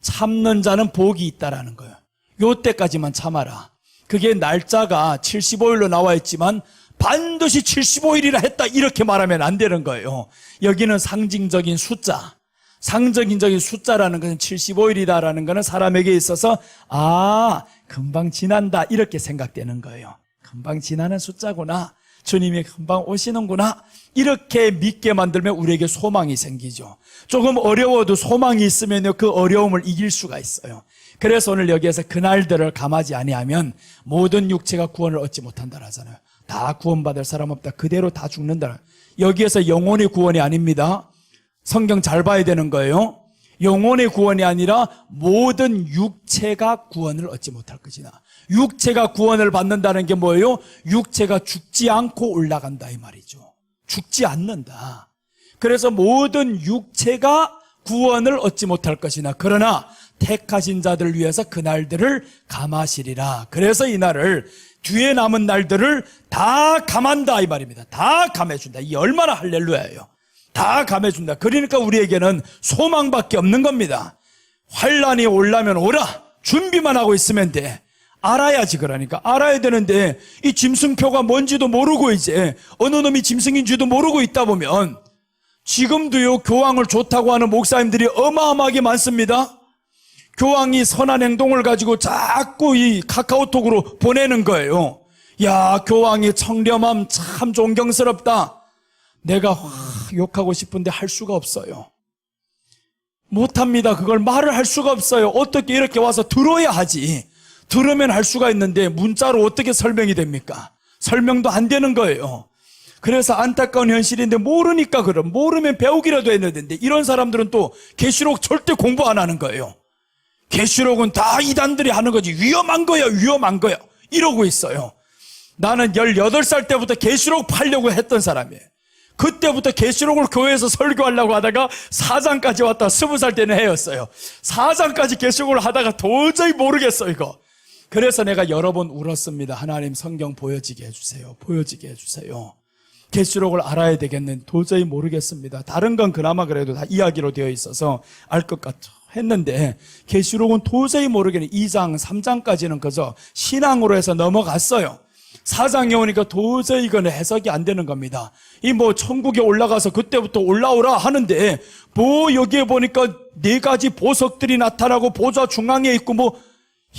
참는 자는 복이 있다라는 거예요. 요때까지만 참아라. 그게 날짜가 75일로 나와 있지만 반드시 75일이라 했다 이렇게 말하면 안 되는 거예요. 여기는 상징적인 숫자, 상징적인 숫자라는 것은 75일이다라는 것은 사람에게 있어서 금방 지난다 이렇게 생각되는 거예요. 금방 지나는 숫자구나, 주님이 금방 오시는구나 이렇게 믿게 만들면 우리에게 소망이 생기죠. 조금 어려워도 소망이 있으면 그 어려움을 이길 수가 있어요. 그래서 오늘 여기에서 그날들을 감하지 아니하면 모든 육체가 구원을 얻지 못한다 하잖아요. 다 구원받을 사람 없다. 그대로 다 죽는다. 여기에서 영혼의 구원이 아닙니다. 성경 잘 봐야 되는 거예요. 영혼의 구원이 아니라 모든 육체가 구원을 얻지 못할 것이나. 육체가 구원을 받는다는 게 뭐예요? 육체가 죽지 않고 올라간다 이 말이죠. 죽지 않는다. 그래서 모든 육체가 구원을 얻지 못할 것이나 그러나 택하신 자들을 위해서 그 날들을 감하시리라. 그래서 이 날을 뒤에 남은 날들을 다 감한다 이 말입니다. 다 감해준다. 이 얼마나 할렐루야예요. 다 감해준다. 그러니까 우리에게는 소망밖에 없는 겁니다. 환란이 오려면 오라. 준비만 하고 있으면 돼. 알아야지. 그러니까 알아야 되는데 이 짐승표가 뭔지도 모르고 이제 어느 놈이 짐승인지도 모르고 있다 보면 지금도요 교황을 좋다고 하는 목사님들이 어마어마하게 많습니다. 교황이 선한 행동을 가지고 자꾸 이 카카오톡으로 보내는 거예요. 야, 교황의 청렴함 참 존경스럽다. 내가 욕하고 싶은데 할 수가 없어요. 못합니다. 그걸 말을 할 수가 없어요. 어떻게 이렇게 와서 들어야 하지. 들으면 할 수가 있는데 문자로 어떻게 설명이 됩니까? 설명도 안 되는 거예요. 그래서 안타까운 현실인데 모르니까 모르면 배우기라도 해야 되는데 이런 사람들은 또 계시록 절대 공부 안 하는 거예요. 계시록은 다 이단들이 하는 거지. 위험한 거야 이러고 있어요. 나는 18살 때부터 계시록 팔려고 했던 사람이에요. 그때부터 계시록을 교회에서 설교하려고 하다가 4장까지 왔다 20살 때는 해였어요. 4장까지 계시록을 하다가 도저히 모르겠어 이거. 그래서 내가 여러 번 울었습니다. 하나님 성경 보여지게 해주세요. 계시록을 알아야 되겠는데 도저히 모르겠습니다. 다른 건 그나마 그래도 다 이야기로 되어 있어서 알 것 같아 했는데 계시록은 도저히 모르겠네. 2장 3장까지는 그저 신앙으로 해서 넘어갔어요. 사장에 오니까 도저히 이거는 해석이 안 되는 겁니다. 이 뭐 천국에 올라가서 그때부터 올라오라 하는데 뭐 여기에 보니까 4가지 보석들이 나타나고 보좌 중앙에 있고 뭐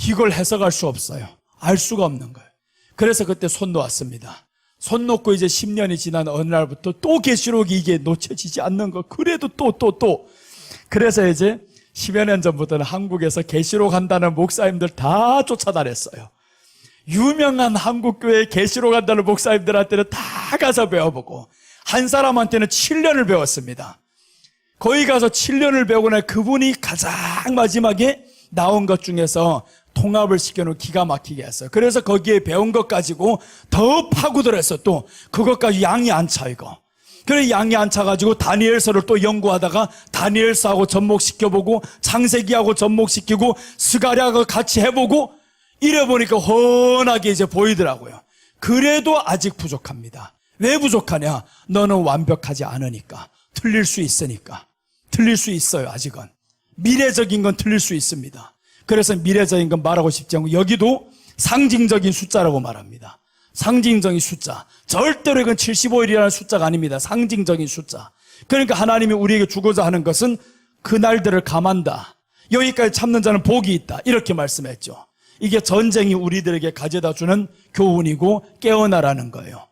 이걸 해석할 수 없어요. 알 수가 없는 거예요. 그래서 그때 손 놓았습니다. 손 놓고 이제 10년이 지난 어느 날부터 또 계시록이 이게 놓쳐지지 않는 거. 그래도 또. 그래서 이제 10여 년 전부터는 한국에서 계시록 한다는 목사님들 다 쫓아다녔어요. 유명한 한국교회 계시록 한다는 목사님들한테는 다 가서 배워보고 한 사람한테는 7년을 배웠습니다. 거기 가서 7년을 배우고 나 그분이 가장 마지막에 나온 것 중에서 통합을 시켜놓은 기가 막히게 했어요. 그래서 거기에 배운 것 가지고 더 파고들었어. 또 그것까지 양이 안 차 이거. 그래 양이 안 차가지고 다니엘서를 또 연구하다가 다니엘서하고 접목시켜보고 창세기하고 접목시키고 스가랴하고 같이 해보고 이래 보니까 훤하게 이제 보이더라고요. 그래도 아직 부족합니다. 왜 부족하냐? 너는 완벽하지 않으니까. 틀릴 수 있으니까. 틀릴 수 있어요. 아직은. 미래적인 건 틀릴 수 있습니다. 그래서 미래적인 건 말하고 싶지 않고 여기도 상징적인 숫자라고 말합니다. 상징적인 숫자. 절대로 이건 75일이라는 숫자가 아닙니다. 상징적인 숫자. 그러니까 하나님이 우리에게 주고자 하는 것은 그날들을 감한다. 여기까지 참는 자는 복이 있다. 이렇게 말씀했죠. 이게 전쟁이 우리들에게 가져다 주는 교훈이고 깨어나라는 거예요.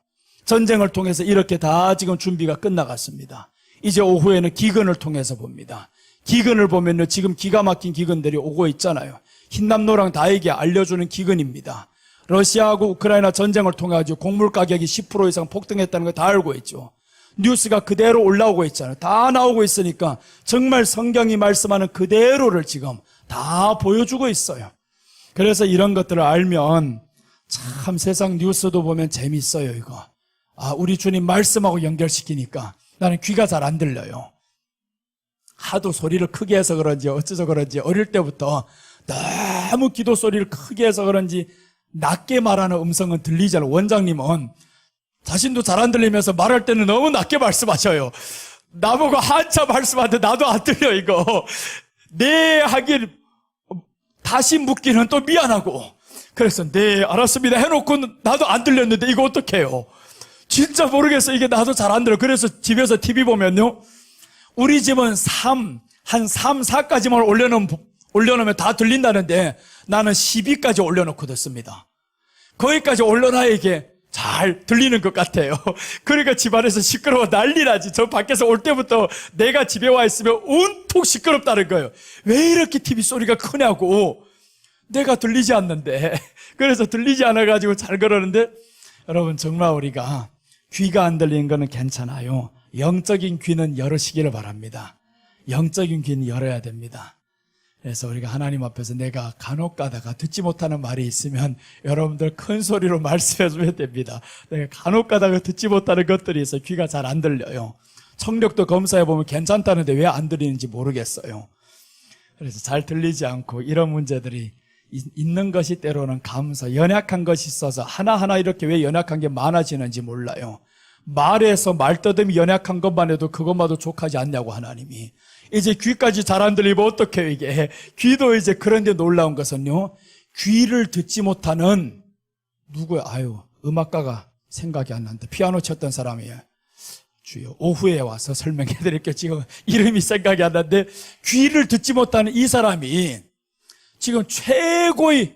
전쟁을 통해서 이렇게 다 지금 준비가 끝나갔습니다. 이제 오후에는 기근을 통해서 봅니다. 기근을 보면요, 지금 기가 막힌 기근들이 오고 있잖아요. 흰남노랑 다에게 알려주는 기근입니다. 러시아하고 우크라이나 전쟁을 통해 가지고 곡물 가격이 10% 이상 폭등했다는 거 다 알고 있죠. 뉴스가 그대로 올라오고 있잖아요. 다 나오고 있으니까 정말 성경이 말씀하는 그대로를 지금 다 보여주고 있어요. 그래서 이런 것들을 알면 참 세상 뉴스도 보면 재밌어요, 이거. 우리 주님 말씀하고 연결시키니까 나는 귀가 잘 안 들려요. 하도 소리를 크게 해서 그런지 어쩌서 그런지 어릴 때부터 너무 기도 소리를 크게 해서 그런지 낮게 말하는 음성은 들리잖아요. 원장님은 자신도 잘 안 들리면서 말할 때는 너무 낮게 말씀하셔요. 나보고 한참 말씀하는데 나도 안 들려 이거. 네 하길 다시 묻기는 또 미안하고 그래서 네 알았습니다 해놓고 나도 안 들렸는데 이거 어떡해요. 진짜 모르겠어. 이게 나도 잘 안 들어. 그래서 집에서 TV 보면요, 우리 집은 3, 4까지만 올려놓으면 다 들린다는데 나는 12까지 올려놓고 듣습니다. 거기까지 올려놔야 이게 잘 들리는 것 같아요. 그러니까 집안에서 시끄러워 난리 나지. 저 밖에서 올 때부터 내가 집에 와 있으면 온통 시끄럽다는 거예요. 왜 이렇게 TV 소리가 크냐고. 내가 들리지 않는데. 그래서 들리지 않아가지고 잘 그러는데 여러분 정말 우리가 귀가 안 들리는 거는 괜찮아요. 영적인 귀는 열으시기를 바랍니다. 영적인 귀는 열어야 됩니다. 그래서 우리가 하나님 앞에서 내가 간혹 가다가 듣지 못하는 말이 있으면 여러분들 큰 소리로 말씀해 주면 됩니다. 내가 간혹 가다가 듣지 못하는 것들이 있어요. 귀가 잘 안 들려요. 청력도 검사해 보면 괜찮다는데 왜 안 들리는지 모르겠어요. 그래서 잘 들리지 않고 이런 문제들이 있는 것이 때로는 감사, 연약한 것이 있어서 하나하나 이렇게 왜 연약한 게 많아지는지 몰라요. 말에서 말더듬이 연약한 것만 해도 그것마도 족하지 않냐고 하나님이. 이제 귀까지 잘 안 들리면 어떡해요 이게. 귀도 이제 그런데 놀라운 것은요, 귀를 듣지 못하는 누구야? 음악가가 생각이 안 난다. 피아노 쳤던 사람이에요. 주여 오후에 와서 설명해 드릴게요. 지금 이름이 생각이 안 나는데 귀를 듣지 못하는 이 사람이 지금 최고의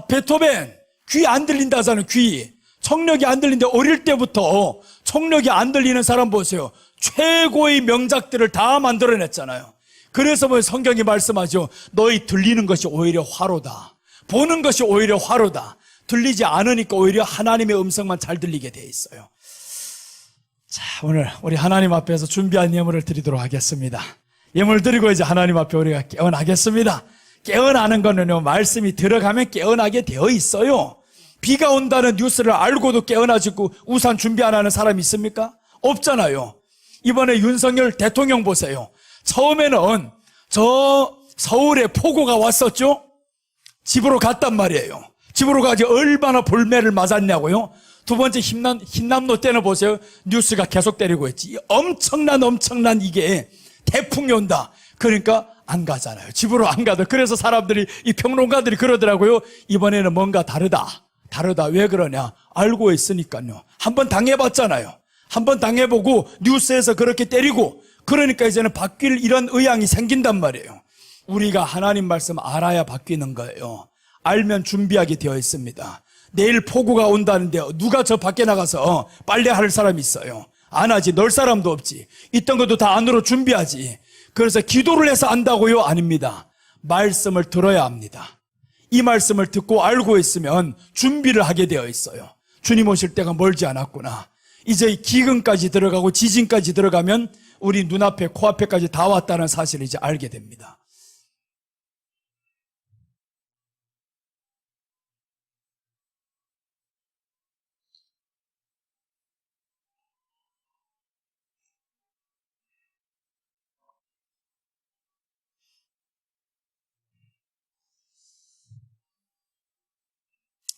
베토벤 귀 안 들린다 하잖아요. 귀 청력이 안 들리는데 어릴 때부터 청력이 안 들리는 사람 보세요. 최고의 명작들을 다 만들어냈잖아요. 그래서 뭐 성경이 말씀하죠. 너희 들리는 것이 오히려 화로다. 보는 것이 오히려 화로다. 들리지 않으니까 오히려 하나님의 음성만 잘 들리게 돼 있어요. 자, 오늘 우리 하나님 앞에서 준비한 예물을 드리도록 하겠습니다. 예물 드리고 이제 하나님 앞에 우리가 깨어나겠습니다. 깨어나는 거는요, 말씀이 들어가면 깨어나게 되어 있어요. 비가 온다는 뉴스를 알고도 깨어나지고 우산 준비 안 하는 사람이 있습니까? 없잖아요. 이번에 윤석열 대통령 보세요. 처음에는 저 서울에 폭우가 왔었죠. 집으로 갔단 말이에요. 집으로 가지 얼마나 볼매를 맞았냐고요. 두 번째 흰남노 때는 보세요. 뉴스가 계속 때리고 있지. 엄청난 이게 태풍이 온다. 그러니까 안 가잖아요. 집으로 안 가도. 그래서 사람들이, 이 평론가들이 그러더라고요. 이번에는 뭔가 다르다. 다르다. 왜 그러냐? 알고 있으니까요. 한번 당해봤잖아요. 한번 당해보고 뉴스에서 그렇게 때리고, 그러니까 이제는 바뀔 이런 의향이 생긴단 말이에요. 우리가 하나님 말씀 알아야 바뀌는 거예요. 알면 준비하게 되어 있습니다. 내일 폭우가 온다는데 누가 저 밖에 나가서 빨래할 사람이 있어요? 안 하지. 넣을 사람도 없지. 있던 것도 다 안으로 준비하지. 그래서 기도를 해서 안다고요? 아닙니다. 말씀을 들어야 합니다. 이 말씀을 듣고 알고 있으면 준비를 하게 되어 있어요. 주님 오실 때가 멀지 않았구나. 이제 기근까지 들어가고 지진까지 들어가면 우리 눈앞에 코앞에까지 다 왔다는 사실을 이제 알게 됩니다.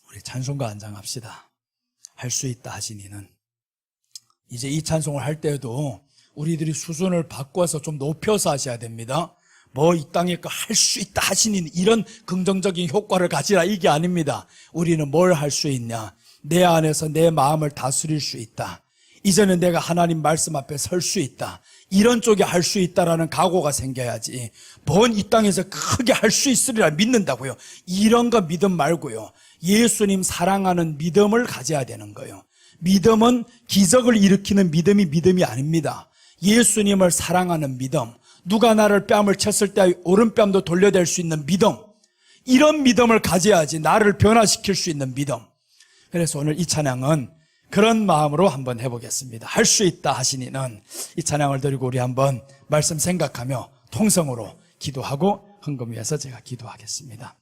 우리 찬송가 안장합시다. 할 수 있다 하시니는. 이제 이 찬송을 할 때에도 우리들이 수준을 바꿔서 좀 높여서 하셔야 됩니다. 뭐 이 땅에 거 할 수 있다 하시니는 이런 긍정적인 효과를 가지라, 이게 아닙니다. 우리는 뭘 할 수 있냐? 내 안에서 내 마음을 다스릴 수 있다. 이제는 내가 하나님 말씀 앞에 설 수 있다. 이런 쪽에 할 수 있다라는 각오가 생겨야지. 뭔 이 땅에서 크게 할 수 있으리라 믿는다고요? 이런 거 믿음 말고요. 예수님 사랑하는 믿음을 가져야 되는 거예요. 믿음은 기적을 일으키는 믿음이 아닙니다. 예수님을 사랑하는 믿음, 누가 나를 뺨을 쳤을 때 오른뺨도 돌려댈 수 있는 믿음, 이런 믿음을 가져야지 나를 변화시킬 수 있는 믿음. 그래서 오늘 이 찬양은 그런 마음으로 한번 해보겠습니다. 할 수 있다 하시니는, 이 찬양을 드리고 우리 한번 말씀 생각하며 통성으로 기도하고 헌금 위해서 제가 기도하겠습니다.